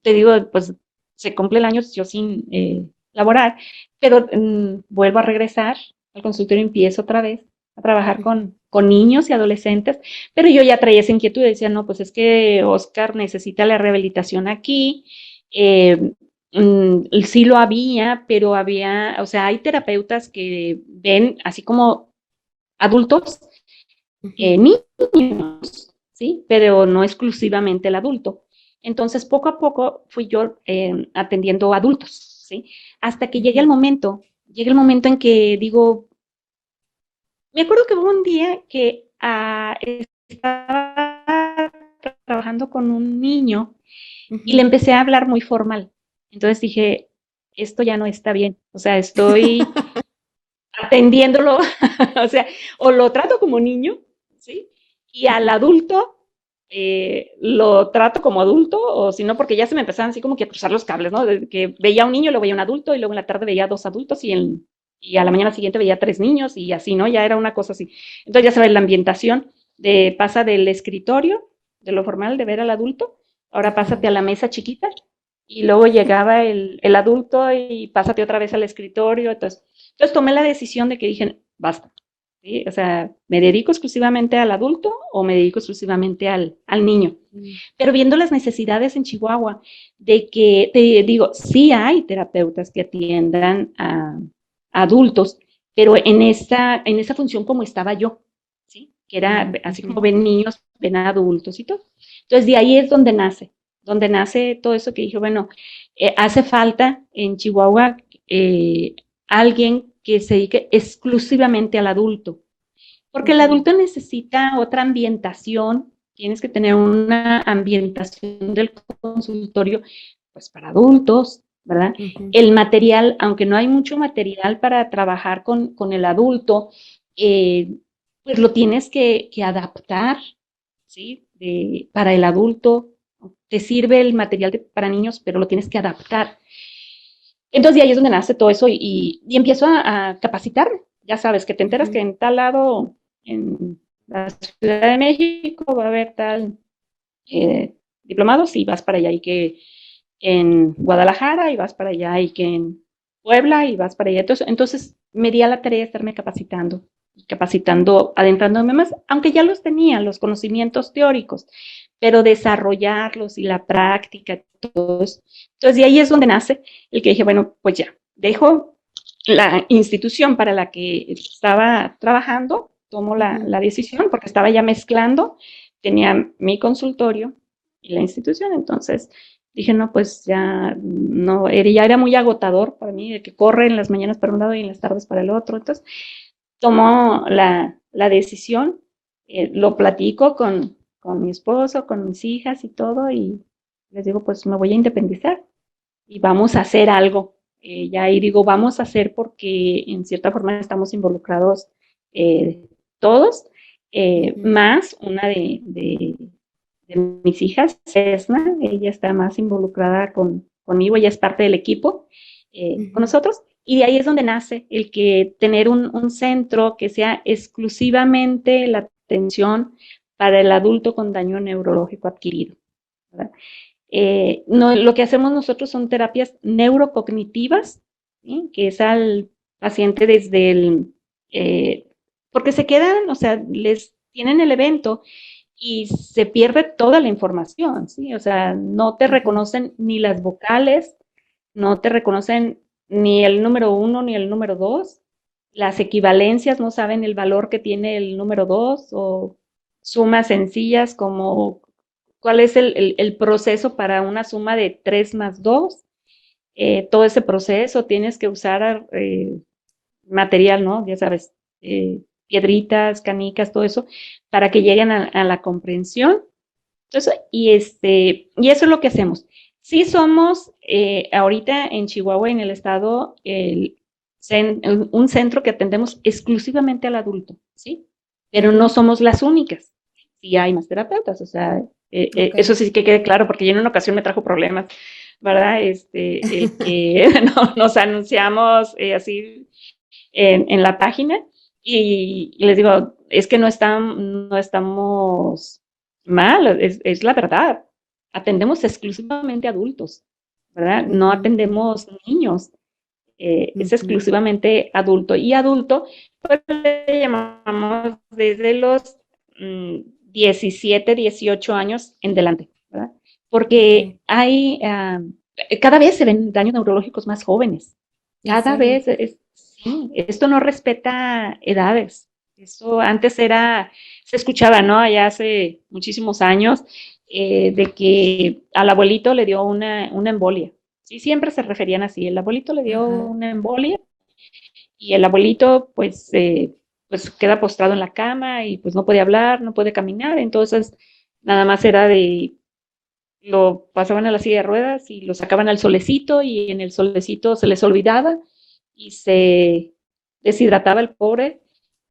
te digo, pues se cumple el año yo sin laborar, pero vuelvo a regresar al consultorio, empiezo otra vez a trabajar Ujú, con niños y adolescentes, pero yo ya traía esa inquietud, decía, no, pues es que Oscar necesita la rehabilitación aquí, sí lo había, pero había, o sea, hay terapeutas que ven así como adultos, ujú, niños, ¿sí? Pero no exclusivamente el adulto. Entonces, poco a poco fui yo atendiendo adultos, ¿sí? Hasta que ujú, llegue el momento en que digo, me acuerdo que hubo un día que estaba trabajando con un niño y le ujú. empecé a hablar muy formal. Entonces dije, esto ya no está bien. O sea, estoy atendiéndolo, o sea, o lo trato como niño, ¿sí? Y al Ujú, adulto lo trato como adulto, o si no, porque ya se me empezaban así como que a cruzar los cables, ¿no? De que veía a un niño, luego veía a un adulto, y luego en la tarde veía a dos adultos, y a la mañana siguiente veía a tres niños, y así, ¿no? Ya era una cosa así. Entonces ya sabes, la ambientación pasa del escritorio, de lo formal de ver al adulto, ahora ajá. pásate a la mesa chiquita, y luego llegaba el adulto y pásate otra vez al escritorio, entonces tomé la decisión de que dije, basta, ¿sí? O sea, ¿me dedico exclusivamente al adulto o me dedico exclusivamente al niño? Mm, Pero viendo las necesidades en Chihuahua, de que, te digo, sí hay terapeutas que atiendan a adultos, pero en esa función como estaba yo, ¿sí? Que era mm, así ujú, como ven niños, ven adultos y todo. Entonces, de ahí es donde nace. donde nace todo eso que dije, bueno, hace falta en Chihuahua alguien que se dedique exclusivamente al adulto, porque el adulto necesita otra ambientación, tienes que tener una ambientación del consultorio, pues para adultos, ¿verdad? El material, aunque no hay mucho material para trabajar con el adulto, pues lo tienes que adaptar, ¿sí? Para el adulto, te sirve el material para niños, pero lo tienes que adaptar. Entonces, de ahí es donde nace todo eso y empiezo a capacitarme. Ya sabes, que te enteras que en tal lado, en la Ciudad de México, va a haber tal diplomados y vas para allá, y que en Guadalajara y vas para allá, y que en Puebla y vas para allá. Entonces me di a la tarea de estarme capacitando, adentrándome más, aunque ya los tenía, los conocimientos teóricos, pero desarrollarlos y la práctica, todo eso. Entonces de ahí es donde nace el que dije, bueno, pues ya, dejo la institución para la que estaba trabajando, tomo la decisión porque estaba ya mezclando, tenía mi consultorio y la institución, entonces dije, no, pues ya no, ya era muy agotador para mí, de que corre en las mañanas para un lado y en las tardes para el otro. Entonces, tomo la decisión, lo platico con mi esposo, con mis hijas y todo, y les digo, pues me voy a independizar y vamos a hacer algo. Ya ahí digo, vamos a hacer porque en cierta forma estamos involucrados todos, más una de mis hijas, Cesna, ella está más involucrada conmigo, ella es parte del equipo con nosotros, y de ahí es donde nace el que tener un centro que sea exclusivamente la atención para el adulto con daño neurológico adquirido, ¿verdad? No, lo que hacemos nosotros son terapias neurocognitivas, ¿sí? Que es al paciente desde porque se quedan, o sea, les tienen el evento y se pierde toda la información, ¿sí? O sea, no te reconocen ni las vocales, no te reconocen ni el número 1 ni el número 2, las equivalencias no saben el valor que tiene el número 2, o sumas sencillas como cuál es el proceso para una suma de 3 más 2. Todo ese proceso tienes que usar material, ¿no? Ya sabes, piedritas, canicas, todo eso, para que lleguen a la comprensión. Entonces, y eso es lo que hacemos. Sí somos ahorita en Chihuahua, en el estado, un centro que atendemos exclusivamente al adulto, ¿sí? Pero no somos las únicas. Sí hay más terapeutas, o sea, eso sí que quede claro, porque yo en una ocasión me trajo problemas, ¿verdad? El que nos anunciamos así en la página, y les digo, es que no estamos mal, es la verdad. Atendemos exclusivamente adultos, ¿verdad? No atendemos niños, es exclusivamente adulto. Y adulto, pues le llamamos desde los 17, 18 años en delante, ¿verdad? Porque hay, cada vez se ven daños neurológicos más jóvenes. Cada vez, sí, esto no respeta edades. Eso antes se escuchaba, ¿no? Allá hace muchísimos años, de que al abuelito le dio una embolia. Sí, siempre se referían así. El abuelito le dio una embolia y el abuelito, pues queda postrado en la cama y pues no puede hablar, no puede caminar. Entonces, nada más era lo pasaban a la silla de ruedas y lo sacaban al solecito, y en el solecito se les olvidaba y se deshidrataba el pobre,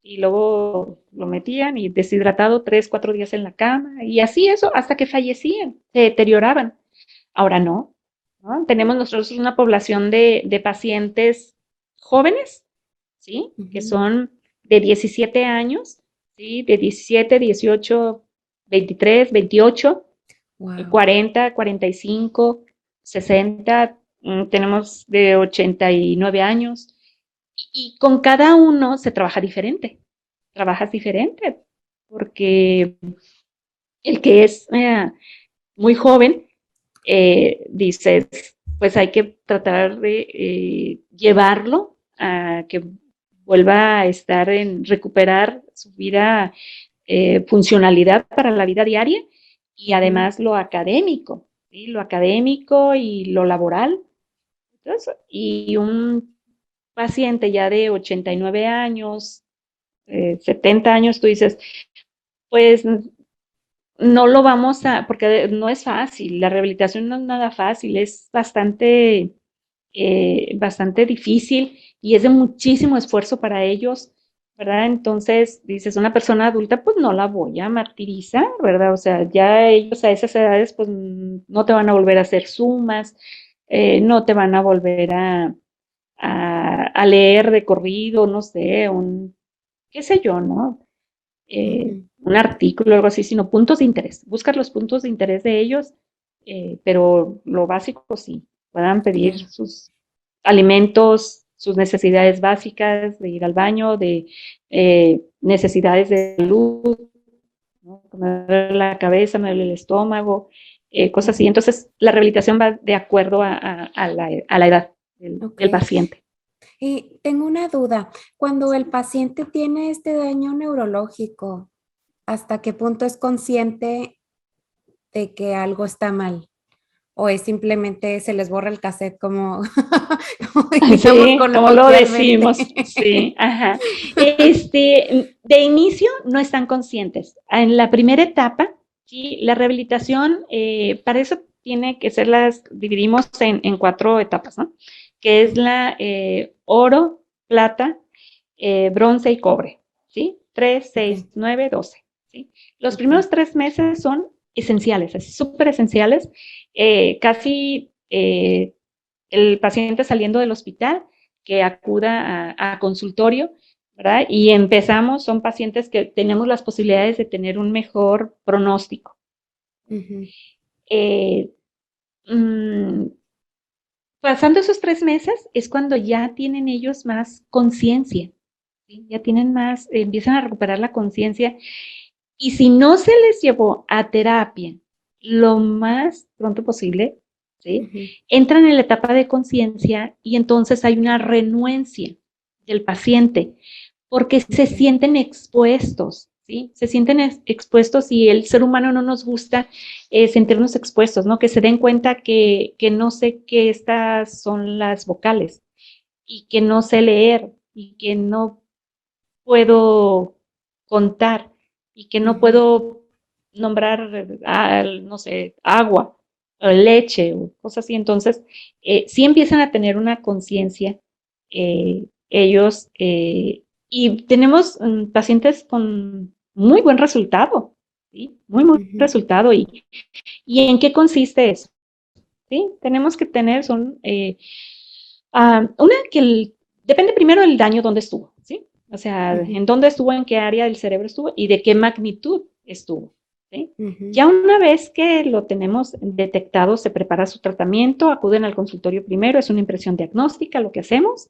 y luego lo metían y deshidratado 3, 4 días en la cama, y así eso hasta que fallecían, se deterioraban. Ahora no, ¿no? Tenemos nosotros una población de pacientes jóvenes, ¿sí? Que son de 17 años, ¿sí? De 17, 18, 23, 28, 40, 45, 60, tenemos de 89 años, y con cada uno se trabaja diferente, trabajas diferente, porque el que es muy joven, dices, pues hay que tratar de llevarlo a que vuelva a estar recuperar su vida, funcionalidad para la vida diaria, y además lo académico. ¿sí? Lo académico y lo laboral. Entonces, y un paciente ya de 89 años, 70 años, tú dices, pues no lo vamos a, porque no es fácil, la rehabilitación no es nada fácil, es bastante difícil y es de muchísimo esfuerzo para ellos, ¿verdad? Entonces, dices, una persona adulta, pues no la voy a martirizar, ¿verdad? O sea, ya ellos a esas edades, pues no te van a volver a hacer sumas, no te van a volver a leer de corrido, no sé, qué sé yo, ¿no? Un artículo o algo así, sino puntos de interés. Buscar los puntos de interés de ellos, pero lo básico sí, puedan pedir Claro. sus alimentos, sus necesidades básicas, de ir al baño, de necesidades de salud, ¿no? Me duele la cabeza, me duele el estómago, cosas así. Entonces, la rehabilitación va de acuerdo a la edad del Ok. paciente. Y tengo una duda. Cuando el paciente tiene este daño neurológico, ¿hasta qué punto es consciente de que algo está mal? ¿O es simplemente se les borra el cassette como, como diríamos Sí, como lo coloquialmente? decimos, sí, ajá. De inicio no están conscientes. En la primera etapa, sí, la rehabilitación, para eso tiene que ser dividimos en 4 etapas, ¿no? Que es la oro, plata, bronce y cobre, ¿sí? 3, Ok, 6, 9, 12, ¿sí? Los ok. primeros 3 meses son esenciales, así súper esenciales, casi el paciente saliendo del hospital que acuda a consultorio, ¿verdad? Y empezamos, son pacientes que tenemos las posibilidades de tener un mejor pronóstico. Ujú, Eh, mm, Pasando esos 3 meses es cuando ya tienen ellos más conciencia, ¿sí? Ya tienen más, empiezan a recuperar la conciencia. Y si no se les llevó a terapia lo más pronto posible, ¿sí? ujú, Entran en la etapa de conciencia y entonces hay una renuencia del paciente porque se ok, sienten expuestos, ¿sí? Se sienten expuestos y el ser humano no nos gusta sentirnos expuestos, ¿no? Que se den cuenta que no sé qué estas son las vocales y que no sé leer y que no puedo contar y que no ujú, puedo nombrar, no sé, agua, o leche o cosas así. Entonces, sí empiezan a tener una conciencia ellos y tenemos pacientes con muy buen resultado, ¿sí? Muy buen ujú, resultado. ¿Y en qué consiste eso? ¿Sí? Tenemos que tener, una depende primero del daño donde estuvo, ¿sí? O sea, ujú, en dónde estuvo, en qué área del cerebro estuvo y de qué magnitud estuvo, ¿sí? ujú, Ya una vez que lo tenemos detectado, se prepara su tratamiento, acuden al consultorio primero, es una impresión diagnóstica lo que hacemos,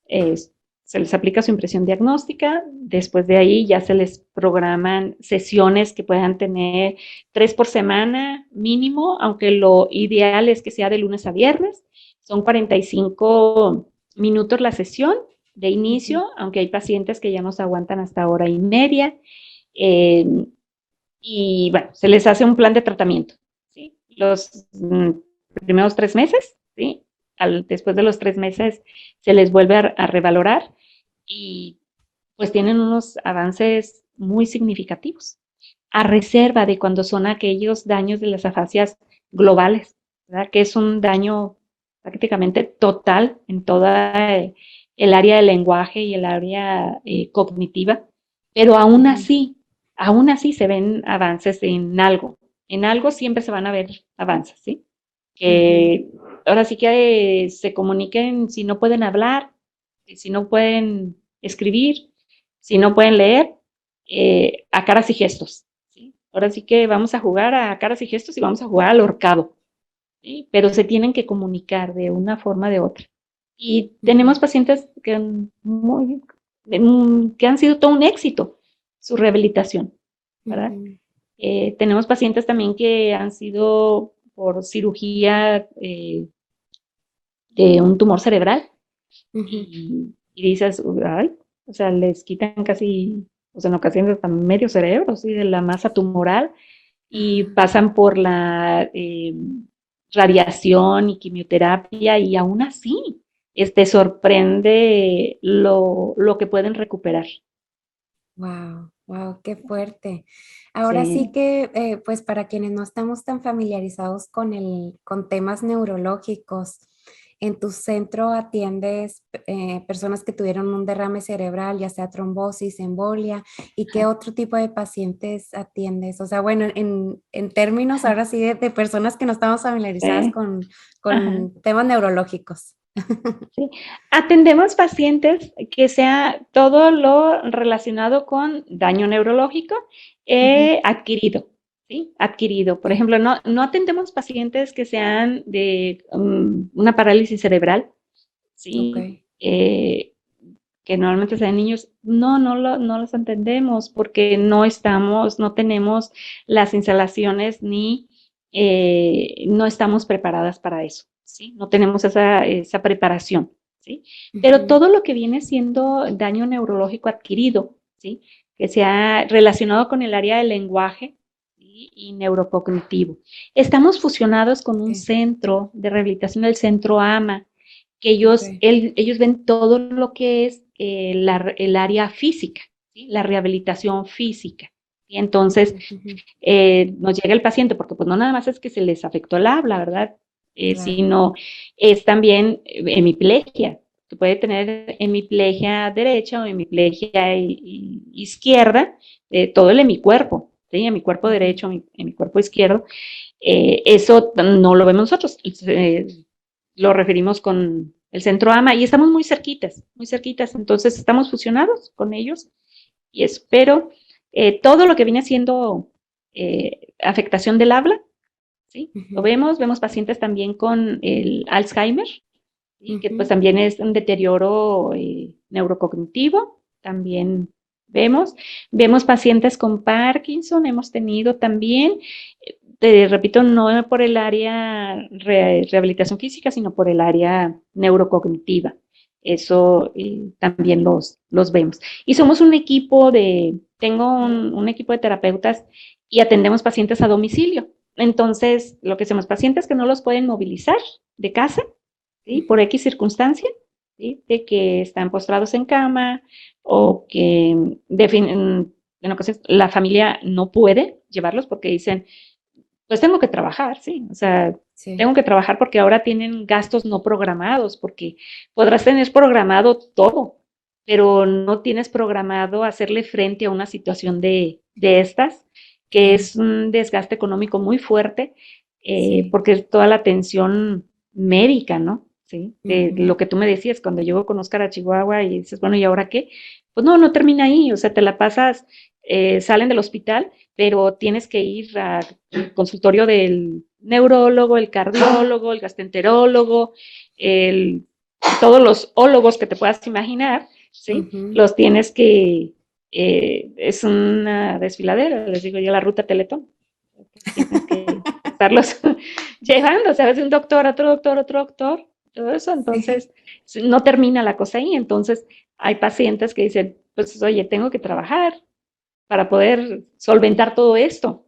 es, se les aplica su impresión diagnóstica, después de ahí ya se les programan sesiones que puedan tener 3 por semana mínimo, aunque lo ideal es que sea de lunes a viernes, son 45 minutos la sesión de ujú, inicio, aunque hay pacientes que ya nos aguantan hasta hora y media, eh, y bueno, se les hace un plan de tratamiento, ¿sí? Los primeros 3 meses, ¿sí? Después de los 3 meses se les vuelve a revalorar y pues tienen unos avances muy significativos, a reserva de cuando son aquellos daños de las afasias globales, ¿verdad? Que es un daño prácticamente total en toda el área del lenguaje y el área cognitiva, pero ujú, aún así se ven avances en algo siempre se van a ver avances, ¿sí? ujú, Que ahora sí que se comuniquen si no pueden hablar, si no pueden escribir, si no pueden leer, a caras y gestos. ¿Sí? Ahora sí que vamos a jugar a caras y gestos y vamos a jugar al horcado, ¿sí? Pero se tienen que comunicar de una forma o de otra. Y ujú, tenemos pacientes que han sido todo un éxito su rehabilitación, ¿verdad? ujú, Tenemos pacientes también que han sido por cirugía de un tumor cerebral ujú. y dices, ay, o sea, les quitan casi, o sea, en ocasiones hasta medio cerebro, ¿sí? De la masa tumoral y Ah, pasan por radiación y quimioterapia y aún así sorprende lo que pueden recuperar. Wow, wow, qué fuerte. Ahora sí Sí. que, pues para quienes no estamos tan familiarizados con temas neurológicos, en tu centro atiendes personas que tuvieron un derrame cerebral, ya sea trombosis, embolia, ¿y qué otro tipo de pacientes atiendes? O sea, bueno, en términos ahora sí de personas que no estamos familiarizadas Sí. Ajá. con temas neurológicos. Sí. Atendemos pacientes que sea todo lo relacionado con daño neurológico Ujú, adquirido, ¿sí? Adquirido. Por ok, ejemplo, no atendemos pacientes que sean de una parálisis cerebral, ok, ¿sí? Que normalmente sean niños. No los atendemos porque no tenemos las instalaciones ni no estamos preparadas para eso, ¿sí? No tenemos esa preparación, ¿sí? Pero ujú, todo lo que viene siendo daño neurológico adquirido, ¿sí? Que sea relacionado con el área del lenguaje, ¿sí? Y neurocognitivo. Estamos fusionados con un ok, centro de rehabilitación, el Centro AMA, que ok, ellos ven todo lo que es el área física, ¿sí? La rehabilitación física. Y entonces ujú, ujú, nos llega el paciente, porque pues no nada más es que se les afectó el habla, ¿verdad? claro. Sino es también hemiplegia, que puede tener hemiplegia derecha o hemiplegia izquierda, todo el hemicuerpo, ¿sí? Hemicuerpo Ujú, derecho, hemicuerpo izquierdo. Eso no lo vemos nosotros, lo referimos con el Centro AMA y estamos muy cerquitas, entonces estamos fusionados con ellos y espero todo lo que viene siendo afectación del habla, ¿sí? Lo ujú, vemos pacientes también con el Alzheimer, ¿sí? Que pues ujú, también es un deterioro neurocognitivo, también vemos pacientes con Parkinson, hemos tenido también, te repito, no por el área rehabilitación física, sino por el área neurocognitiva. Eso también los vemos. Y somos un equipo tengo un equipo de terapeutas y atendemos pacientes a domicilio. Entonces, lo que hacemos, pacientes que no los pueden movilizar de casa, ¿sí? Por ujú, X circunstancia, ¿sí? De que están postrados en cama o que en ocasiones la familia no puede llevarlos porque dicen, pues tengo que trabajar, ¿sí? O sea, sí, tengo que trabajar porque ahora tienen gastos no programados, porque podrás tener programado todo, pero no tienes programado hacerle frente a una situación de estas, que claro, es un desgaste económico muy fuerte, sí. porque es toda la atención médica, ¿no? Sí, de Ujú, lo que tú me decías cuando llego con Oscar a Chihuahua y dices, bueno, ¿y ahora qué? Pues no termina ahí, o sea, te la pasas, salen del hospital, pero tienes que ir al consultorio del neurólogo, el cardiólogo, el gastroenterólogo, el, todos los ólogos que te puedas imaginar, ¿sí? ujú. Los tienes que, es una desfiladera, les digo yo, la ruta Teletón. Tienes que estarlos llevando, ¿sabes? De un doctor a otro doctor, otro doctor, todo eso. Sí, Entonces, no termina la cosa ahí. Entonces, hay pacientes que dicen, pues, oye, tengo que trabajar para poder solventar todo esto,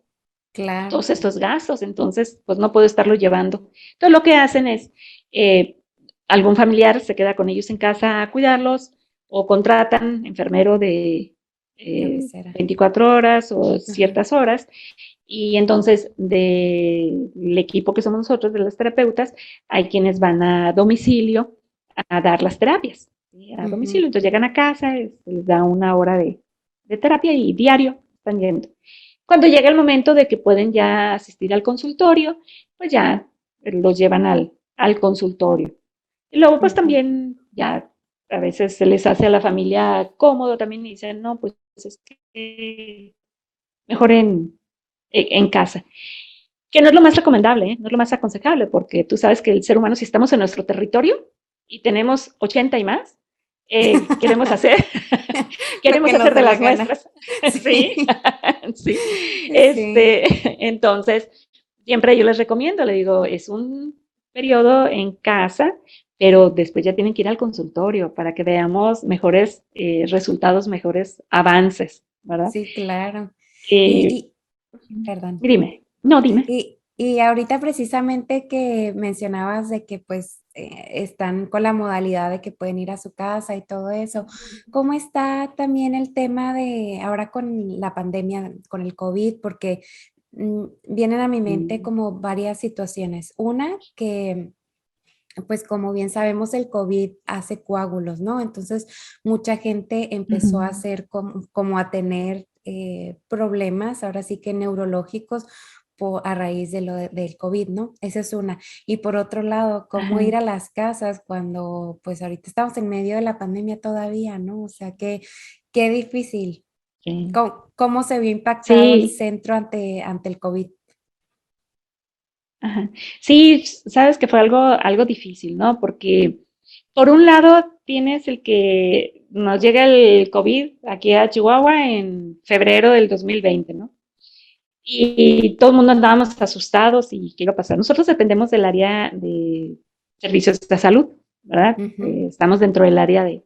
claro. todos estos gastos. Entonces, pues, no puedo estarlo llevando. Entonces, lo que hacen es, eh, algún familiar se queda con ellos en casa a cuidarlos o contratan enfermero de Cabecera. 24 horas o Ajá, ciertas horas y entonces del equipo que somos nosotros, de las terapeutas, hay quienes van a domicilio a dar las terapias, ¿sí? A ujú, domicilio. Entonces llegan a casa, se les da una hora de terapia y diario están yendo. Cuando llega el momento de que pueden ya asistir al consultorio, pues ya los llevan al consultorio. Y luego pues ujú. también ya a veces se les hace a la familia cómodo también y dicen, no, pues es que mejor en casa. Que no es lo más recomendable, ¿eh? No es lo más aconsejable, porque tú sabes que el ser humano, si estamos en nuestro territorio y tenemos 80 y más, queremos hacer, Lo que queremos nos hacer dé de la las gana. nuestras, ¿sí? Sí, Sí. sí, Entonces, siempre yo les recomiendo, le digo, es un periodo en casa, pero después ya tienen que ir al consultorio para que veamos mejores resultados, mejores avances, ¿verdad? sí, claro. Eh, Y, perdón. dime, no, dime. Y ahorita precisamente que mencionabas de que pues están con la modalidad de que pueden ir a su casa y todo eso, ¿cómo está también el tema de ahora con la pandemia, con el COVID? Porque vienen a mi mente Mm, como varias situaciones. Una que pues como bien sabemos, el COVID hace coágulos, ¿no? Entonces, mucha gente empezó a ujú. hacer como a tener problemas, ahora sí que neurológicos, a raíz de del COVID, ¿no? Esa es una. Y por otro lado, cómo Ajá, ir a las casas cuando, pues ahorita estamos en medio de la pandemia todavía, ¿no? O sea, qué difícil. sí. ¿Cómo se vio impactado el Sí, centro ante el COVID? ajá. Sí, sabes que fue algo difícil, ¿no? Porque por un lado tienes el que nos llega el COVID aquí a Chihuahua en febrero del 2020, ¿no? Y todo el mundo andábamos asustados y qué iba a pasar. Nosotros dependemos del área de servicios de salud, ¿verdad? Ujú, Estamos dentro del área de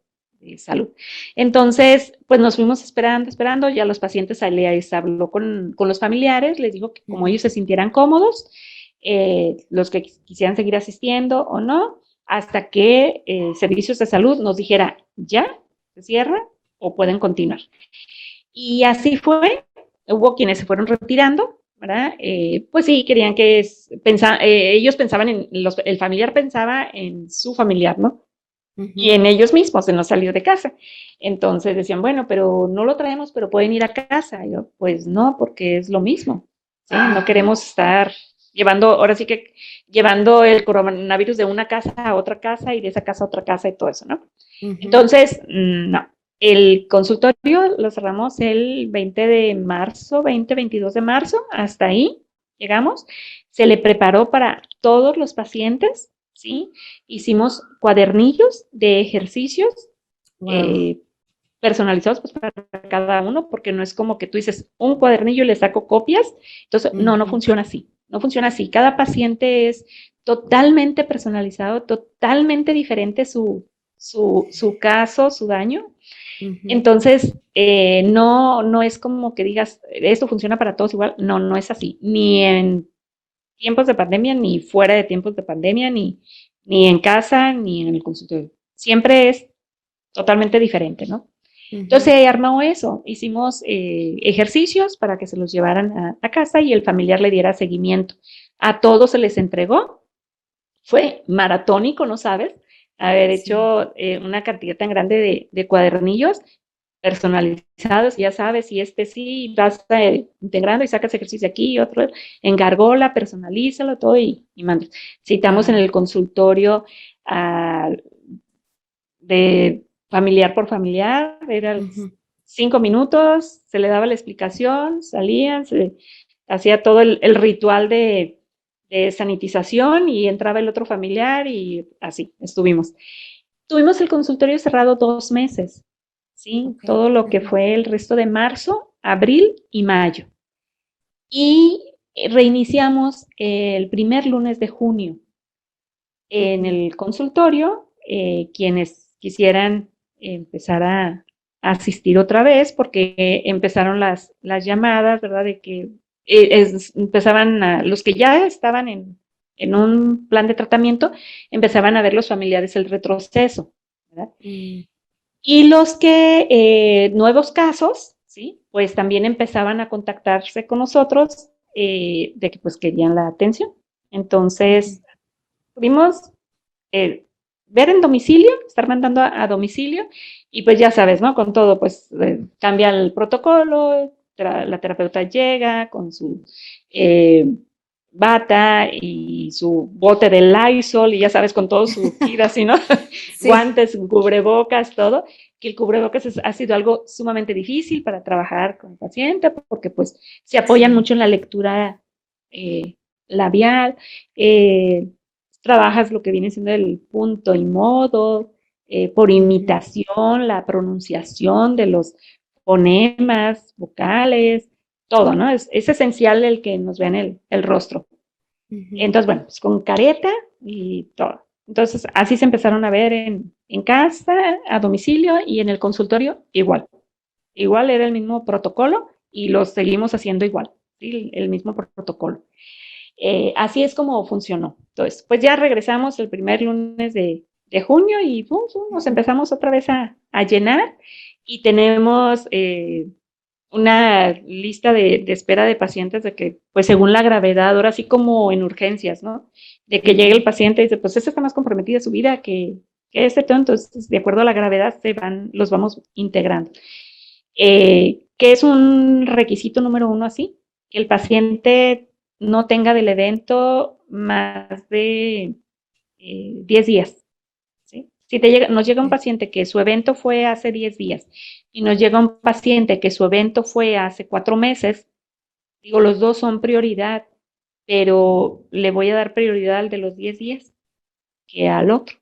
salud. Entonces, pues nos fuimos esperando, esperando, ya los pacientes les habló con los familiares, les dijo que como ujú. ellos se sintieran cómodos, los que quisieran seguir asistiendo o no, hasta que servicios de salud nos dijera, ya, se cierra o pueden continuar. Y así fue, hubo quienes se fueron retirando, ¿verdad? Pues sí, querían ellos pensaban el familiar pensaba en su familiar, ¿no? Y Ujú. en ellos mismos, en no salir de casa. Entonces decían, bueno, pero no lo traemos, pero pueden ir a casa. Y yo, pues no, porque es lo mismo, ¿sí? No Ujú, queremos estar ahora sí que llevando el coronavirus de una casa a otra casa y de esa casa a otra casa y todo eso, ¿no? ujú. Entonces, no. El consultorio lo cerramos el 20 de marzo, 22 de marzo, hasta ahí llegamos. Se le preparó para todos los pacientes, ¿sí? Hicimos cuadernillos de ejercicios Wow. eh, personalizados pues, para cada uno, porque no es como que tú dices un cuadernillo y le saco copias. Entonces, no, no Ujú, funciona así. No funciona así. Cada paciente es totalmente personalizado, totalmente diferente su caso, su daño. ujú. Entonces, no, no es como que digas, esto funciona para todos igual. No, no es así. Ni en tiempos de pandemia, ni fuera de tiempos de pandemia, ni en casa, ni en el consultorio. Siempre es totalmente diferente, ¿no? Entonces Ujú. se armó eso, hicimos ejercicios para que se los llevaran a casa y el familiar le diera seguimiento. A todos se les entregó, fue maratónico, ¿no sabes? Haber Sí. hecho una cantidad tan grande de cuadernillos personalizados, ya sabes, y sí, vas integrando y sacas ejercicio aquí y otro en gargola, personalízalo todo y mandas. Citamos en Wow. el consultorio uh, de familiar por familiar, eran Ujú. 5 minutos, se le daba la explicación, salían, se hacía todo el ritual de sanitización y entraba el otro familiar y así estuvimos. Tuvimos el consultorio cerrado 2 meses, ¿sí? Ok. Todo lo que Ujú, fue el resto de marzo, abril y mayo. Y reiniciamos el primer lunes de junio en ujú. el consultorio, quienes quisieran empezar a asistir otra vez, porque empezaron las llamadas, ¿verdad? De que empezaban los que ya estaban en un plan de tratamiento, empezaban a ver los familiares el retroceso, ¿verdad? Mm, Y los que, nuevos casos, ¿sí? Pues también empezaban a contactarse con nosotros de que pues querían la atención. ujú. Entonces, pudimos ver en domicilio, estar mandando a domicilio y pues ya sabes, ¿no? Con todo, pues cambia el protocolo, la terapeuta llega con su eh, bata y su bote de Lysol y ya sabes, con todo su kit así, ¿no? Sí. Guantes, cubrebocas, todo, que el cubrebocas ha sido algo sumamente difícil para trabajar con el paciente porque pues se apoyan Sí. mucho en la lectura labial, eh, trabajas lo que viene siendo el punto y modo, por Ujú, imitación, la pronunciación de los fonemas, vocales, todo, ¿no? Es esencial el que nos vean el rostro. ujú. Entonces, bueno, pues con careta y todo. Entonces, así se empezaron a ver en casa, a domicilio y en el consultorio igual. Igual era el mismo protocolo y lo seguimos haciendo igual, ¿sí? El mismo protocolo. Así es como funcionó. Entonces, pues ya regresamos el primer lunes de junio y nos empezamos otra vez a llenar y tenemos una lista de espera de pacientes de que, pues según la gravedad, ahora sí como en urgencias, ¿no? De que llegue el paciente y dice, pues este está más comprometida su vida que este, entonces de acuerdo a la gravedad los vamos integrando. ¿Qué es un requisito número uno así? Que el paciente no tenga del evento más de 10 días. ¿Sí? Si nos llega un paciente que su evento fue hace 10 días y nos llega un paciente que su evento fue hace 4 meses, digo, los dos son prioridad, pero le voy a dar prioridad al de los 10 días que al otro,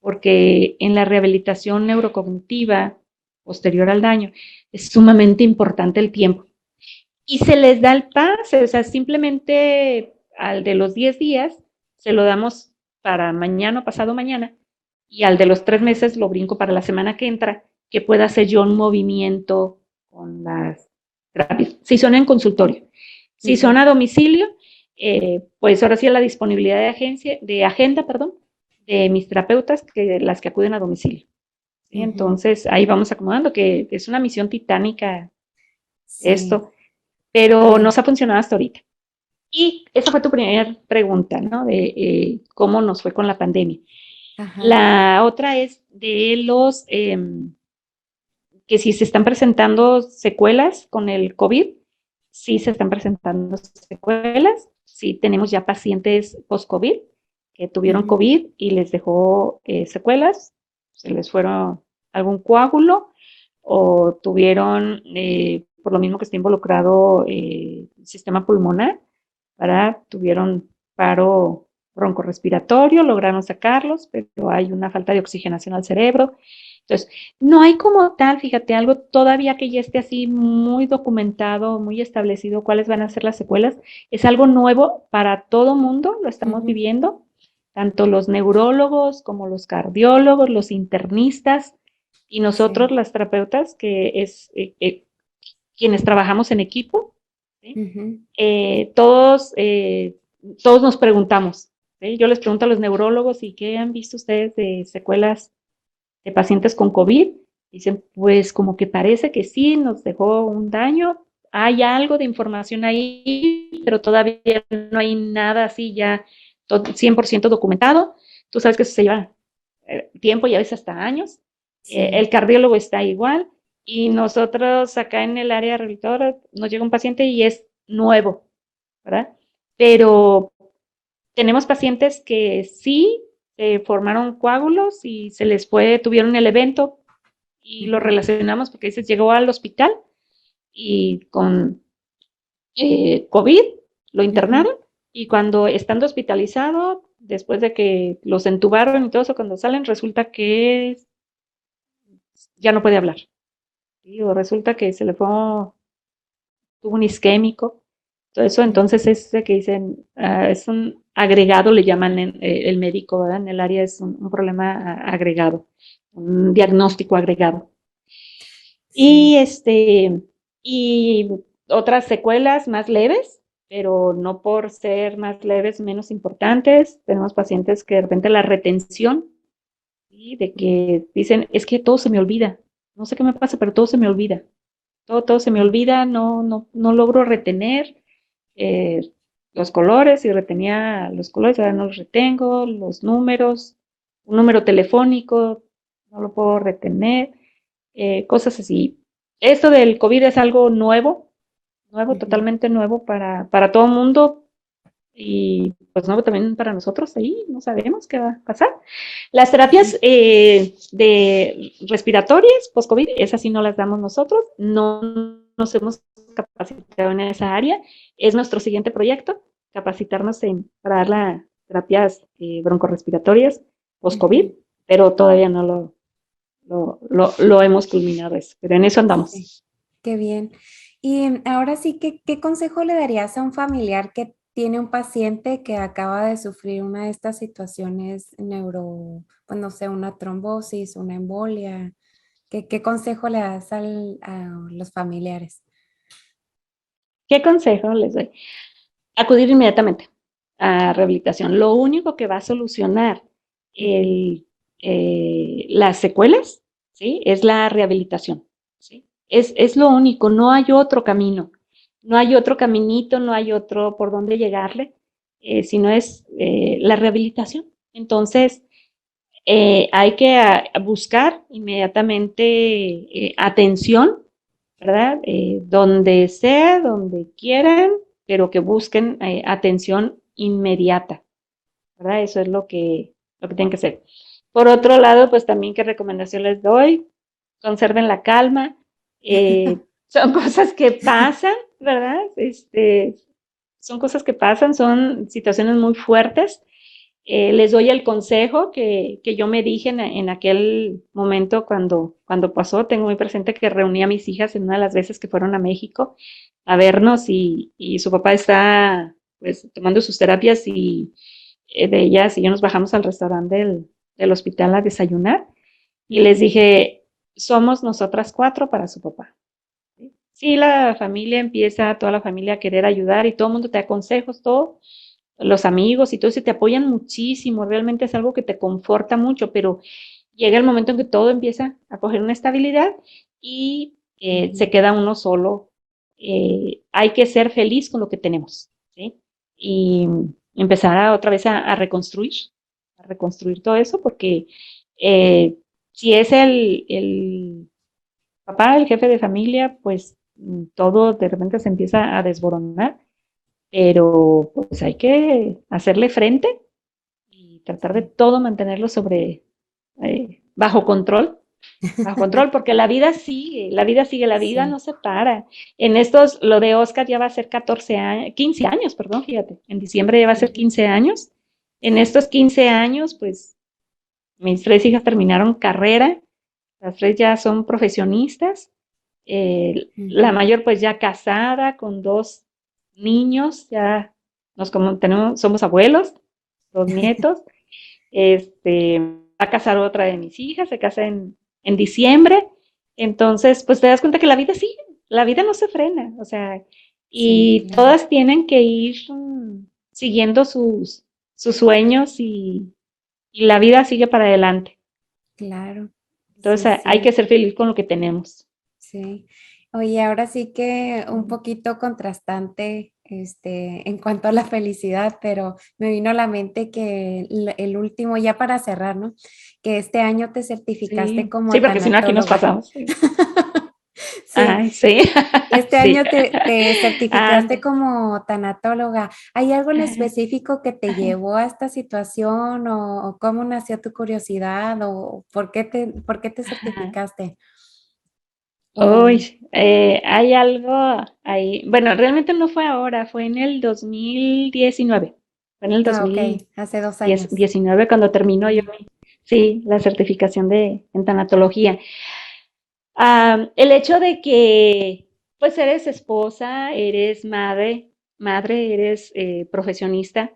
porque en la rehabilitación neurocognitiva posterior al daño es sumamente importante el tiempo. Y se les da el pase, o sea, simplemente al de los 10 días se lo damos para mañana o pasado mañana, y al de los 3 meses lo brinco para la semana que entra, que pueda hacer yo un movimiento con las terapias, si son en consultorio. Si son a domicilio, pues ahora sí a la disponibilidad de agenda, perdón, de mis terapeutas, que las que acuden a domicilio. ¿Sí? Entonces ahí vamos acomodando, que es una misión titánica esto, pero nos ha funcionado hasta ahorita. Y esa fue tu primera pregunta, ¿no? De cómo nos fue con la pandemia. Ajá. La otra es de los que si se están presentando secuelas con el COVID, sí se están presentando secuelas, sí tenemos ya pacientes post-COVID que tuvieron COVID y les dejó secuelas, se les fueron algún coágulo o tuvieron, por lo mismo que está involucrado el sistema pulmonar, tuvieron paro broncorrespiratorio, lograron sacarlos, pero hay una falta de oxigenación al cerebro. Entonces, no hay como tal, fíjate, algo todavía que ya esté así muy documentado, muy establecido cuáles van a ser las secuelas. Es algo nuevo para todo mundo, lo estamos viviendo, tanto los neurólogos como los cardiólogos, los internistas y nosotros, las terapeutas, que es quienes trabajamos en equipo, ¿sí? Todos nos preguntamos, ¿sí? Yo les pregunto a los neurólogos, ¿y qué han visto ustedes de secuelas de pacientes con COVID? Dicen, pues como que parece que sí, nos dejó un daño, hay algo de información ahí, pero todavía no hay nada así ya 100% documentado. Tú sabes que eso se lleva tiempo y a veces hasta años. Sí. El cardiólogo está igual y nosotros acá en el área rehabilitadora nos llega un paciente y es nuevo, ¿verdad? Pero tenemos pacientes que sí formaron coágulos y se les tuvieron el evento y lo relacionamos porque dices, llegó al hospital y con COVID lo internaron y cuando estando hospitalizado, después de que los entubaron y todo eso, cuando salen resulta que ya no puede hablar. ¿Sí? O resulta que se le tuvo un isquémico. Todo eso, entonces es que dicen, es un agregado, le llaman el médico, ¿verdad? En el área es un problema agregado, un diagnóstico agregado. Sí. Y otras secuelas más leves, pero no por ser más leves menos importantes. Tenemos pacientes que de repente la retención, ¿sí? De que dicen, es que todo se me olvida, no sé qué me pasa, pero todo se me olvida. Todo se me olvida, no logro retener los colores, y retenía los colores, ahora no los retengo, los números, un número telefónico, no lo puedo retener, cosas así. Esto del COVID es algo nuevo, totalmente nuevo para todo el mundo y pues nuevo también para nosotros ahí, no sabemos qué va a pasar. Las terapias de respiratorias post-COVID, esas sí no las damos nosotros, no nos hemos capacitado en esa área, es nuestro siguiente proyecto, capacitarnos para dar las terapias broncorespiratorias post-COVID, pero todavía no lo hemos culminado eso, pero en eso andamos. Sí, qué bien. Y ahora sí, ¿qué consejo le darías a un familiar que tiene un paciente que acaba de sufrir una de estas situaciones pues no sé, una trombosis, una embolia? ¿Qué consejo le das a los familiares? ¿Qué consejo les doy? Acudir inmediatamente. a rehabilitación. Lo único que va a solucionar las secuelas, ¿sí? Es la rehabilitación, ¿sí? Es lo único, no hay otro camino, no hay otro caminito, no hay otro por dónde llegarle, sino es la rehabilitación. Entonces, hay que buscar inmediatamente atención, ¿verdad? Donde sea, donde quieran, pero que busquen atención inmediata, ¿verdad? Eso es lo que tienen que hacer. Por otro lado, pues también qué recomendación les doy, conserven la calma, son cosas que pasan, ¿verdad? Son cosas que pasan, son situaciones muy fuertes. Les doy el consejo que yo me dije en aquel momento cuando pasó. Tengo muy presente que reuní a mis hijas en una de las veces que fueron a México a vernos y su papá está pues tomando sus terapias y de ellas y yo nos bajamos al restaurante del hospital a desayunar y les dije, somos nosotras cuatro para su papá. Sí, la familia empieza, toda la familia a querer ayudar y todo el mundo te da consejos, todo, los amigos y todo eso te apoyan muchísimo, realmente es algo que te conforta mucho, pero llega el momento en que todo empieza a coger una estabilidad y se queda uno solo. Hay que ser feliz con lo que tenemos, ¿sí? Y empezar otra vez a reconstruir todo eso, porque si es el papá, el jefe de familia, pues todo de repente se empieza a desboronar, pero pues hay que hacerle frente y tratar de todo mantenerlo bajo control, porque la vida sigue, la vida Sí, no se para. En estos, lo de Oscar ya va a ser 14 años, 15 años, perdón, fíjate, en diciembre ya va a ser 15 años. En estos 15 años, pues mis tres hijas terminaron carrera, las tres ya son profesionistas, la mayor pues ya casada con dos niños, ya somos abuelos, dos nietos, va a casar otra de mis hijas, se casa en diciembre, entonces pues te das cuenta que la vida sigue, la vida no se frena, o sea, sí, y claro, todas tienen que ir siguiendo sus sueños y la vida sigue para adelante. claro. Entonces Sí, hay que sí. ser feliz con lo que tenemos. Sí. Oye, ahora sí que un poquito contrastante, en cuanto a la felicidad, pero me vino a la mente que el último, ya para cerrar, ¿no? Que este año te certificaste Sí, sí, como porque si no aquí nos tanatóloga. pasamos. Sí. Sí, Ay, sí, este sí. año te certificaste Ande. como tanatóloga. ¿Hay algo en Ajá, específico que te ajá. llevó a esta situación o cómo nació tu curiosidad o por qué te certificaste? O, Uy, hay algo ahí. Bueno, realmente no fue ahora, fue en el 2019. Fue en el dos ok, mil hace 2 años. diecinueve cuando terminó yo Ujú. sí, la certificación en tanatología. El hecho de que, pues, eres esposa, eres madre, eres profesionista,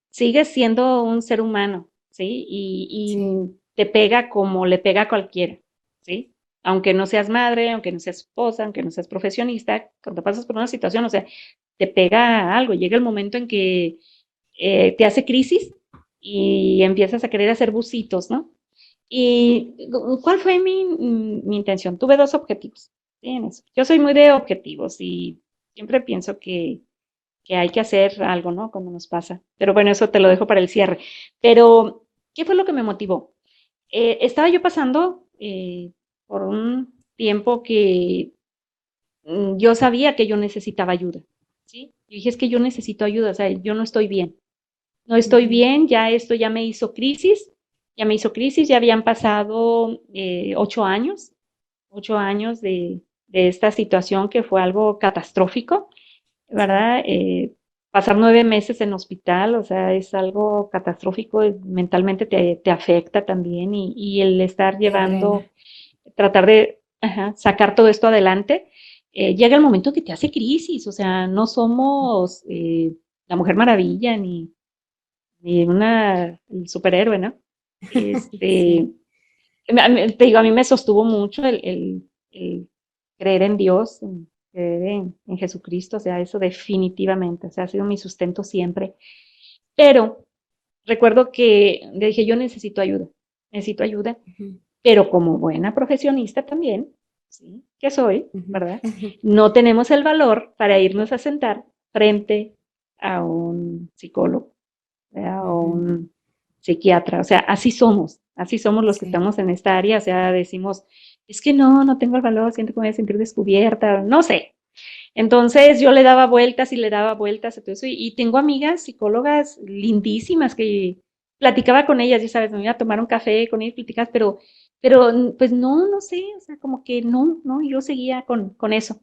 sigues siendo un ser humano, ¿sí? Sí, Y te pega como le pega a cualquiera, ¿sí? Aunque no seas madre, aunque no seas esposa, aunque no seas profesionista, cuando pasas por una situación, o sea, te pega algo. Llega el momento en que te hace crisis y empiezas a querer hacer bucitos, ¿no? ¿Y cuál fue mi intención? Tuve dos objetivos. ¿Sí? En eso. Yo soy muy de objetivos y siempre pienso que hay que hacer algo, ¿no? Cuando nos pasa. Pero bueno, eso te lo dejo para el cierre. Pero, ¿qué fue lo que me motivó? Estaba yo pasando por un tiempo que yo sabía que yo necesitaba ayuda, ¿sí? Yo dije, es que yo necesito ayuda, o sea, yo no estoy bien. No estoy ujú, bien, ya esto ya me hizo crisis, ya habían pasado 8 años, 8 años de esta situación que fue algo catastrófico, sí, ¿verdad? Pasar 9 meses en hospital, o sea, es algo catastrófico, mentalmente te afecta también y el estar te drena. tratar de ajá, sacar todo esto adelante, llega el momento que te hace crisis, o sea, no somos la Mujer Maravilla ni el superhéroe, ¿no? Este, Sí, te digo, a mí me sostuvo mucho el creer en Dios, en quedé en Jesucristo, o sea, eso definitivamente, o sea, ha sido mi sustento siempre. Pero recuerdo que le dije, yo necesito ayuda, Ujú, pero como buena profesionista también, ¿sí? Que soy, ujú. ¿verdad? No tenemos el valor para irnos a sentar frente a un psicólogo, ¿verdad? O Ujú, un psiquiatra, o sea, así somos los que sí. estamos en esta área, o sea, decimos, es que no tengo el valor, siento que me voy a sentir descubierta, no sé. Entonces yo le daba vueltas y le daba vueltas a todo eso y tengo amigas psicólogas lindísimas que platicaba con ellas, ya sabes, me iba a tomar un café con ellas, platicas, pero pues no sé, o sea, como que no, yo seguía con eso.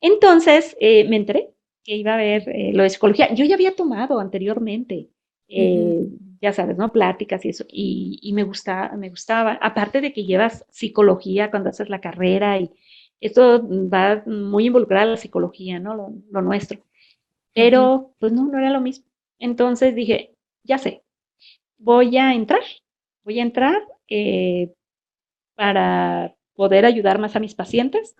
Entonces me enteré que iba a haber lo de psicología. Yo ya había tomado anteriormente, Ujú, eh, ya sabes, ¿no? Pláticas y eso, y me gustaba. Aparte de que llevas psicología cuando haces la carrera y esto va muy involucrada a la psicología, ¿no? Lo nuestro. ujú, Pero pues no era lo mismo. Entonces dije, ya sé, voy a entrar, voy a entrar para poder ayudar más a mis pacientes,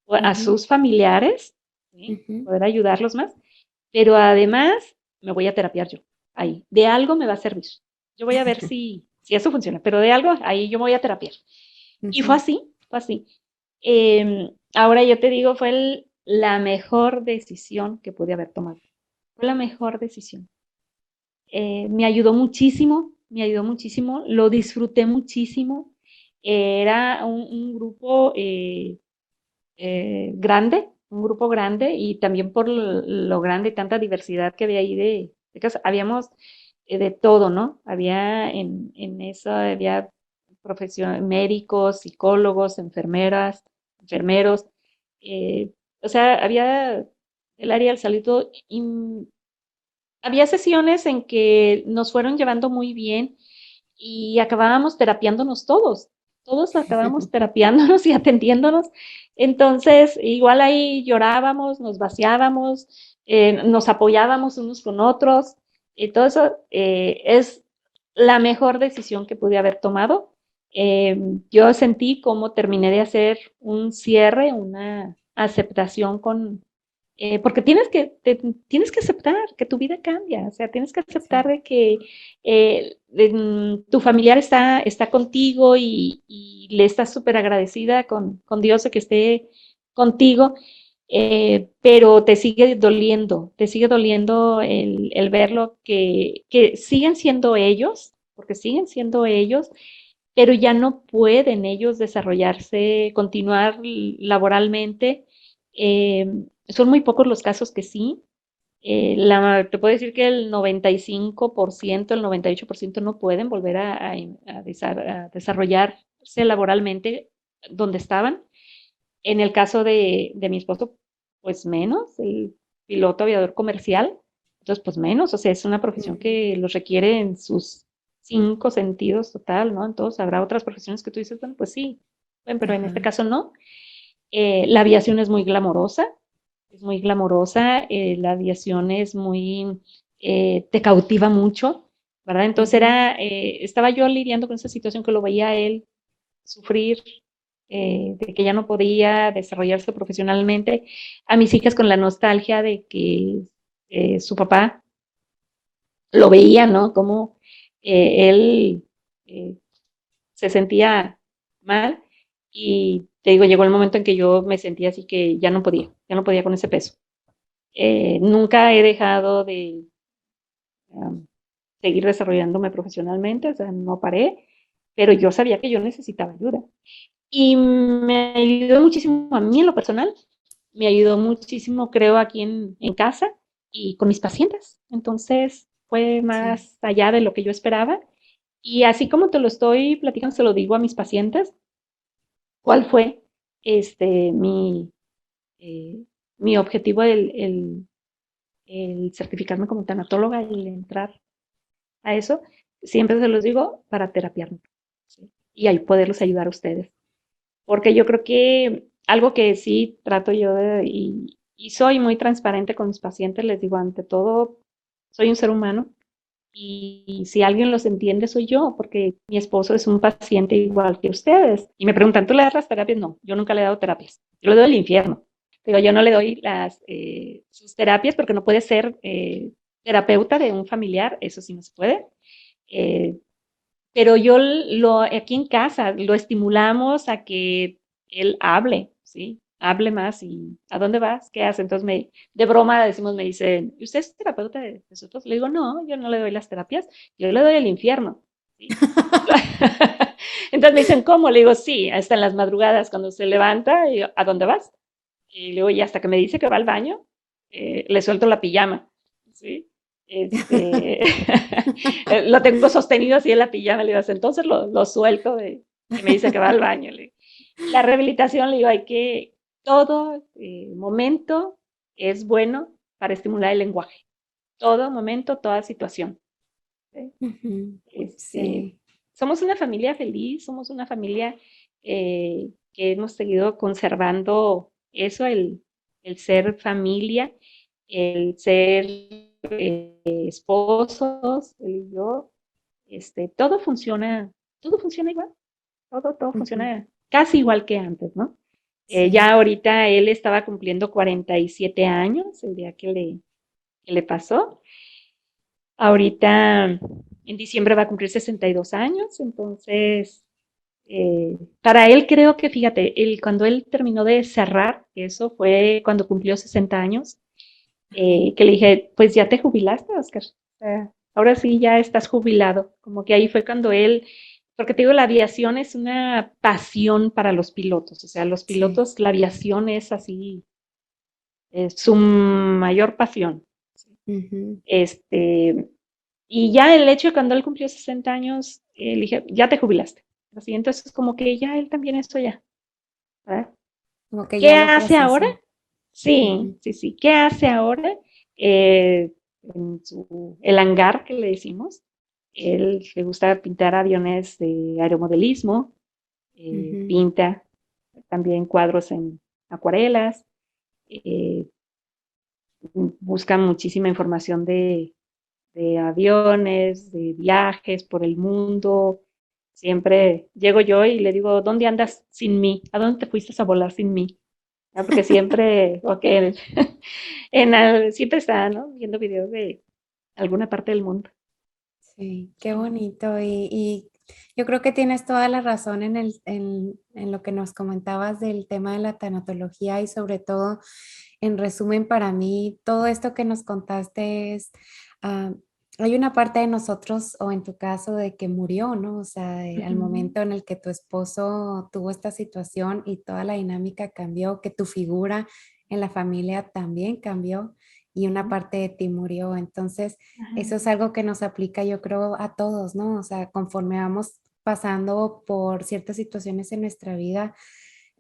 o a ujú, sus familiares, ¿sí? ujú. Poder ayudarlos más, pero además me voy a terapiar yo. Ahí, de algo me va a servir. Yo voy a ver si eso funciona, pero de algo ahí yo me voy a terapiar. Y fue Ujú, así, fue así. Ahora yo te digo, fue la mejor decisión que pude haber tomado. Fue la mejor decisión. Me ayudó muchísimo, lo disfruté muchísimo. Era un grupo grande, un grupo grande y también por lo grande y tanta diversidad que había ahí de casos, habíamos de todo, ¿no? Había en eso, había médicos, psicólogos, enfermeras, enfermeros, eh, o sea, había el área del salud, todo, y había sesiones en que nos fueron llevando muy bien y acabábamos terapiándonos todos acabábamos terapiándonos y atendiéndonos. Entonces, igual ahí llorábamos, nos vaciábamos, nos apoyábamos unos con otros, y todo eso es la mejor decisión que pude haber tomado. Yo sentí como terminé de hacer un cierre, una aceptación porque tienes que aceptar que tu vida cambia, o sea, tienes que aceptar Sí. de que tu familiar está contigo y le estás súper agradecida con Dios de que esté contigo, pero te sigue doliendo el verlo que siguen siendo ellos, porque siguen siendo ellos, pero ya no pueden ellos desarrollarse, continuar laboralmente. Son muy pocos los casos que sí. Te puedo decir que el 95%, el 98% no pueden volver a desarrollarse laboralmente donde estaban. En el caso de mi esposo, pues menos, el piloto aviador comercial, entonces pues menos, o sea, es una profesión Ujú, que los requiere en sus 5 sentidos total, ¿no? Entonces habrá otras profesiones que tú dices, bueno, pues sí, bueno, pero en este ajá, caso no. La aviación es muy glamorosa, la aviación es muy, te cautiva mucho, ¿verdad? Entonces ujú, estaba yo lidiando con esa situación que lo veía a él sufrir, de que ya no podía desarrollarse profesionalmente, a mis hijas con la nostalgia de que su papá lo veía, ¿no? Como él eh, se sentía mal y te digo, llegó el momento en que yo me sentía así que ya no podía con ese peso. Nunca he dejado de um, seguir desarrollándome profesionalmente, o sea, no paré, pero yo sabía que yo necesitaba ayuda. Y me ayudó muchísimo a mí en lo personal, me ayudó muchísimo, creo, aquí en casa y con mis pacientes. Entonces fue sí. más allá de lo que yo esperaba. Y así como te lo estoy platicando, se lo digo a mis pacientes, ¿cuál fue este, eh, mi objetivo el certificarme como tanatóloga y entrar a eso? Siempre se los digo para terapiarme, ¿sí? Y ahí poderlos ayudar a ustedes. Porque yo creo que algo que sí trato yo y soy muy transparente con mis pacientes, les digo, ante todo, soy un ser humano y si alguien los entiende soy yo, porque mi esposo es un paciente igual que ustedes. Y me preguntan, ¿tú le das las terapias? No, yo nunca le he dado terapias. Yo le doy el infierno. Digo, yo no le doy sus terapias porque no puede ser terapeuta de un familiar, eso sí no se puede. Eh, pero aquí en casa lo estimulamos a que él hable, ¿sí? Hable más y ¿a dónde vas? ¿Qué hace? Entonces de broma decimos, me dicen, ¿usted es terapeuta de nosotros? Le digo, no, yo no le doy las terapias, yo le doy el infierno, ¿sí? Entonces me dicen, ¿cómo? Le digo, sí, hasta en las madrugadas cuando se levanta, y yo, ¿a dónde vas? Y luego, y hasta que me dice que va al baño, le suelto la pijama, ¿sí? Este, lo tengo sostenido así en la pijama, le digo, entonces lo suelto y me dice que va al baño. La rehabilitación, le digo, todo momento es bueno para estimular el lenguaje. Todo momento, toda situación. ¿Sí? Este, Sí. somos una familia feliz, somos una familia que hemos seguido conservando eso, el ser familia, el ser esposos, él y yo, todo funciona igual, todo Ujú. funciona casi igual que antes, ¿no? Ya Sí. ahorita él estaba cumpliendo 47 años el día que le pasó. Ahorita en diciembre va a cumplir 62 años, entonces para él creo que, fíjate, cuando él terminó de cerrar, eso fue cuando cumplió 60 años, Ajá. que le dije, pues ya te jubilaste, Oscar. O sea, ahora sí ya estás jubilado. Como que ahí fue cuando él, porque te digo, la aviación es una pasión para los pilotos. O sea, los Sí. pilotos, la aviación es así, es su mayor pasión. Ujú. Este, y ya el hecho de cuando él cumplió 60 años, le dije, ya te jubilaste. Así, entonces como que ya él también esto ya. ¿Verdad? Como que ¿Qué ya lo hace ahora? procesó. Sí, Ujú. sí, sí. ¿Qué hace ahora? El hangar que le decimos, él le gusta pintar aviones de aeromodelismo, Ujú. pinta también cuadros en acuarelas, eh, busca muchísima información de aviones, de viajes por el mundo. Siempre llego yo y le digo, ¿dónde andas sin mí? ¿A dónde te fuiste a volar sin mí? ¿No? Porque siempre, siempre está, ¿no? Viendo videos de alguna parte del mundo. Sí, qué bonito. Y yo creo que tienes toda la razón en lo que nos comentabas del tema de la tanatología y sobre todo, en resumen, para mí, todo esto que nos contaste es, ah, hay una parte de nosotros, o en tu caso, de que murió, ¿no? O sea, al Ujú, momento en el que tu esposo tuvo esta situación y toda la dinámica cambió, que tu figura en la familia también cambió y una ujú, parte de ti murió. Entonces, ajá, eso es algo que nos aplica, yo creo, a todos, ¿no? O sea, conforme vamos pasando por ciertas situaciones en nuestra vida,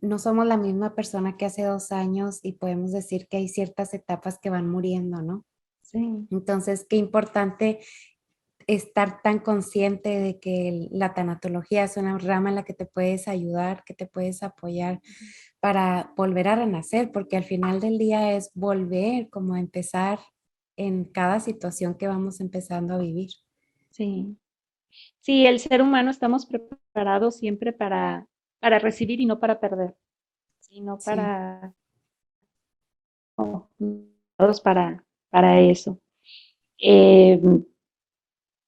no somos la misma persona que hace 2 años y podemos decir que hay ciertas etapas que van muriendo, ¿no? sí, Entonces, qué importante estar tan consciente de que la tanatología es una rama en la que te puedes ayudar, que te puedes apoyar para volver a renacer, porque al final del día es volver como a empezar en cada situación que vamos empezando a vivir. sí. Sí, el ser humano estamos preparados siempre para recibir y no para perder, sino Sí. todos para eso. Eh,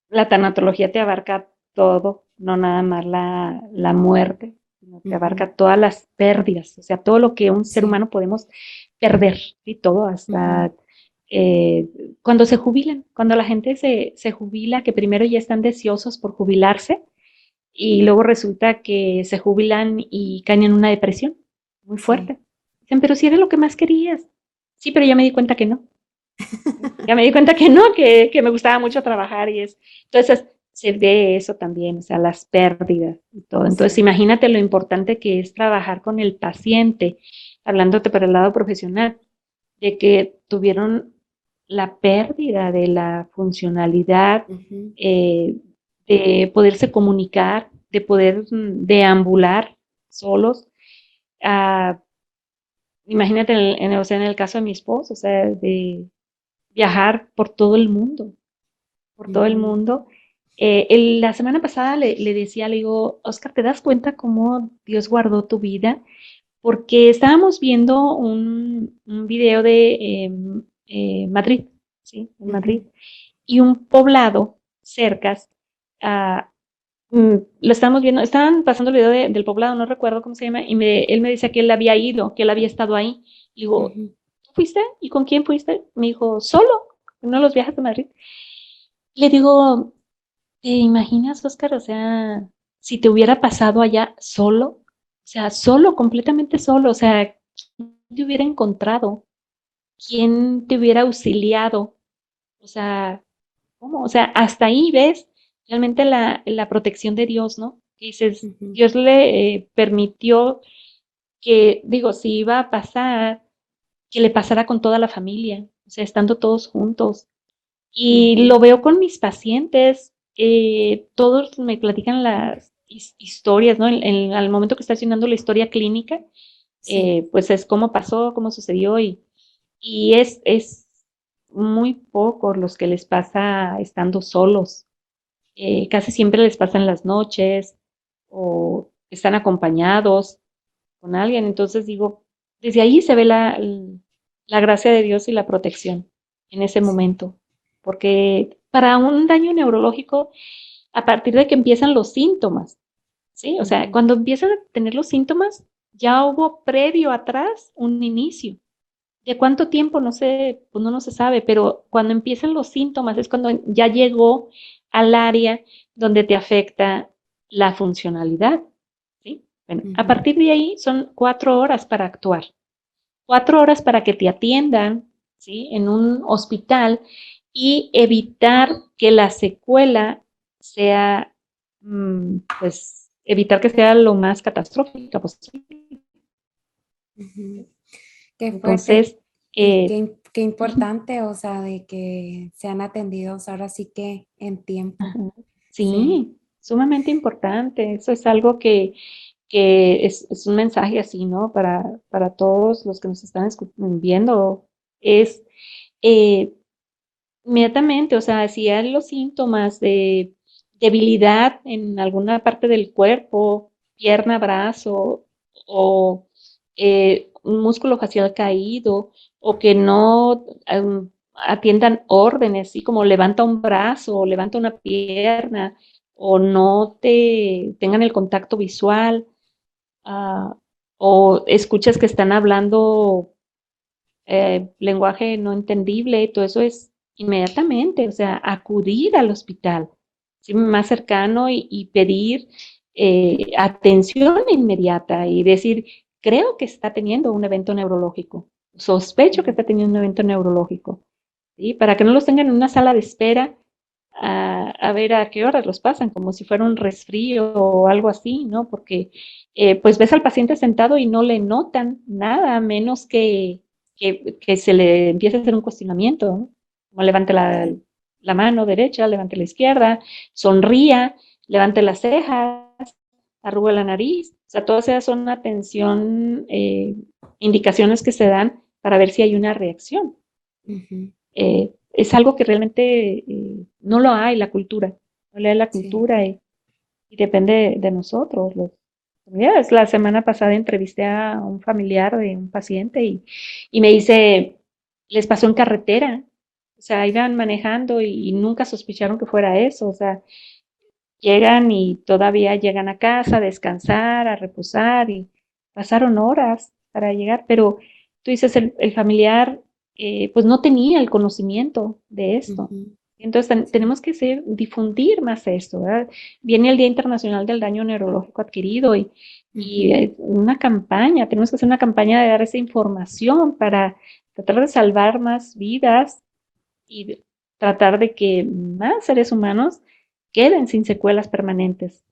la tanatología te abarca todo, no nada más la muerte, sino te Ujú. abarca todas las pérdidas, o sea, todo lo que un ser Sí. humano podemos perder, y todo, Ujú. hasta eh, cuando se jubilan, cuando la gente se jubila, que primero ya están deseosos por jubilarse, y luego resulta que se jubilan y caen en una depresión muy Sí. fuerte. Dicen, pero si era lo que más querías. Sí, pero ya me di cuenta que no. Ya me di cuenta que no, que me gustaba mucho trabajar y es. Entonces, se ve eso también, o sea, las pérdidas y todo. Entonces, Sí. imagínate lo importante que es trabajar con el paciente, hablándote por el lado profesional, de que tuvieron la pérdida de la funcionalidad, Ujú. eh, de poderse comunicar, de poder deambular solos. Ah, imagínate o sea, en el caso de mi esposo, o sea, de viajar por todo el Ujú. mundo. La semana pasada le decía, le digo, Oscar, ¿te das cuenta cómo Dios guardó tu vida? porque estábamos viendo un video de Madrid, ¿sí? En Madrid, Ujú, y un poblado cerca, ah, lo estábamos viendo, estaban pasando el video del poblado, no recuerdo cómo se llama, y él me decía que él había ido, que él había estado ahí. Y digo, ujú, ¿tú fuiste? ¿Y con quién fuiste? Me dijo, solo, en uno de los viajes de Madrid. Le digo, ¿te imaginas, Oscar? O sea, si te hubiera pasado allá solo, o sea, solo, completamente solo, o sea, ¿quién te hubiera encontrado? ¿Quién te hubiera auxiliado? O sea, ¿cómo? O sea, hasta ahí ves realmente la protección de Dios, ¿no? Que dices, ujú, Dios le permitió que, digo, si iba a pasar, que le pasara con toda la familia, o sea, estando todos juntos. Y ujú. lo veo con mis pacientes, todos me platican las historias, ¿no? Al momento que está haciendo la historia clínica, Sí. pues es cómo pasó, cómo sucedió y es muy pocos los que les pasa estando solos. Casi siempre les pasa en las noches o están acompañados con alguien. Entonces digo, desde ahí se ve la gracia de Dios y la protección en ese Sí. momento. Porque para un daño neurológico, a partir de que empiezan los síntomas, ¿sí? O sea, Ujú, cuando empiezan a tener los síntomas, ya hubo previo atrás un inicio. ¿De cuánto tiempo? No sé, pues no se sabe, pero cuando empiezan los síntomas es cuando ya llegó al área donde te afecta la funcionalidad, ¿sí? Bueno, a ujú. partir de ahí son 4 horas para actuar, 4 horas para que te atiendan, ¿sí? En un hospital y evitar que la secuela sea, pues, evitar que sea lo más catastrófica posible. Ujú. Qué fuerte Entonces, y eh, qué importante, o sea, de que sean atendidos ahora sí que en tiempo. ajá. Sí. Sí, sumamente importante. Eso es algo que es un mensaje así, ¿no? Para todos los que nos están viendo. Es eh, inmediatamente, o sea, si hay los síntomas de debilidad en alguna parte del cuerpo, pierna, brazo, o un músculo facial caído, o que no atiendan órdenes, así como levanta un brazo, o levanta una pierna, o no te tengan el contacto visual, ah, o escuchas que están hablando lenguaje no entendible, todo eso es inmediatamente, o sea, acudir al hospital ¿sí? Más cercano y pedir atención inmediata y decir, creo que está teniendo un evento neurológico, sospecho que Ujú. está teniendo un evento neurológico, ¿sí? Para que no los tengan en una sala de espera a ver a qué horas los pasan, como si fuera un resfrío o algo así, ¿no? Porque pues ves al paciente sentado y no le notan nada, menos que se le empiece a hacer un cuestionamiento, ¿no? Como levante la mano derecha, levante la izquierda, sonría, levante las cejas, arrugue la nariz. O sea, todas esas son atención, indicaciones que se dan para ver si hay una reacción. Ujú. Es algo que realmente no lo hay la cultura, no le hay la Sí. cultura y depende de nosotros. Familiares. La semana pasada entrevisté a un familiar de un paciente y me dice, les pasó en carretera, o sea, iban manejando y nunca sospecharon que fuera eso, o sea, llegan y todavía llegan a casa a descansar, a reposar y pasaron horas para llegar, pero tú dices, el familiar pues no tenía el conocimiento de esto. Ujú. Entonces Sí. tenemos que difundir más esto, ¿verdad? Viene el Día Internacional del Daño Neurológico Adquirido y Ujú. una campaña, tenemos que hacer una campaña de dar esa información para tratar de salvar más vidas y tratar de que más seres humanos queden sin secuelas permanentes.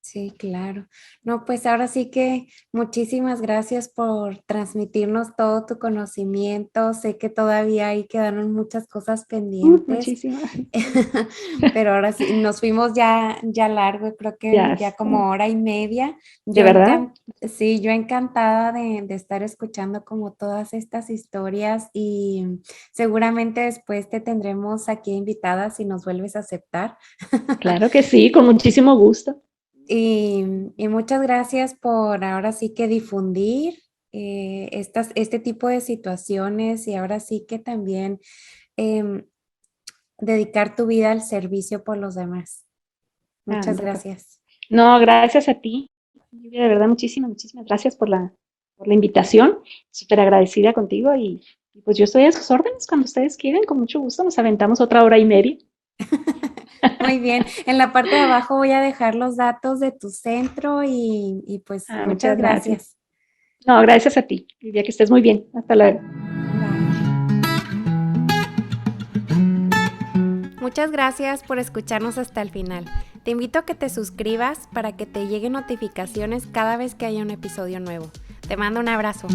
Sí, claro. No, pues ahora sí que muchísimas gracias por transmitirnos todo tu conocimiento. Sé que todavía ahí quedaron muchas cosas pendientes, Muchísimas. pero ahora sí, nos fuimos ya largo, creo que Ya ya sé. como hora y media. ¿De Yo verdad? sí, yo encantada de estar escuchando como todas estas historias y seguramente después te tendremos aquí invitada si nos vuelves a aceptar. Claro que sí, con muchísimo gusto. y muchas gracias por ahora sí que difundir este tipo de situaciones y ahora sí que también em, dedicar tu vida al servicio por los demás. Muchas Ándale. gracias. No, gracias a ti. Lluvia, de verdad, muchísimas gracias por la invitación. Súper agradecida contigo y pues yo estoy a sus órdenes cuando ustedes quieran, con mucho gusto. Nos aventamos otra hora y media. Muy bien. En la parte de abajo voy a dejar los datos de tu centro y pues Ah, muchas muchas gracias. gracias. No, gracias a ti. Lluvia, que estés muy bien. Hasta luego. Bye. Muchas gracias por escucharnos hasta el final. Te invito a que te suscribas para que te lleguen notificaciones cada vez que haya un episodio nuevo. Te mando un abrazo.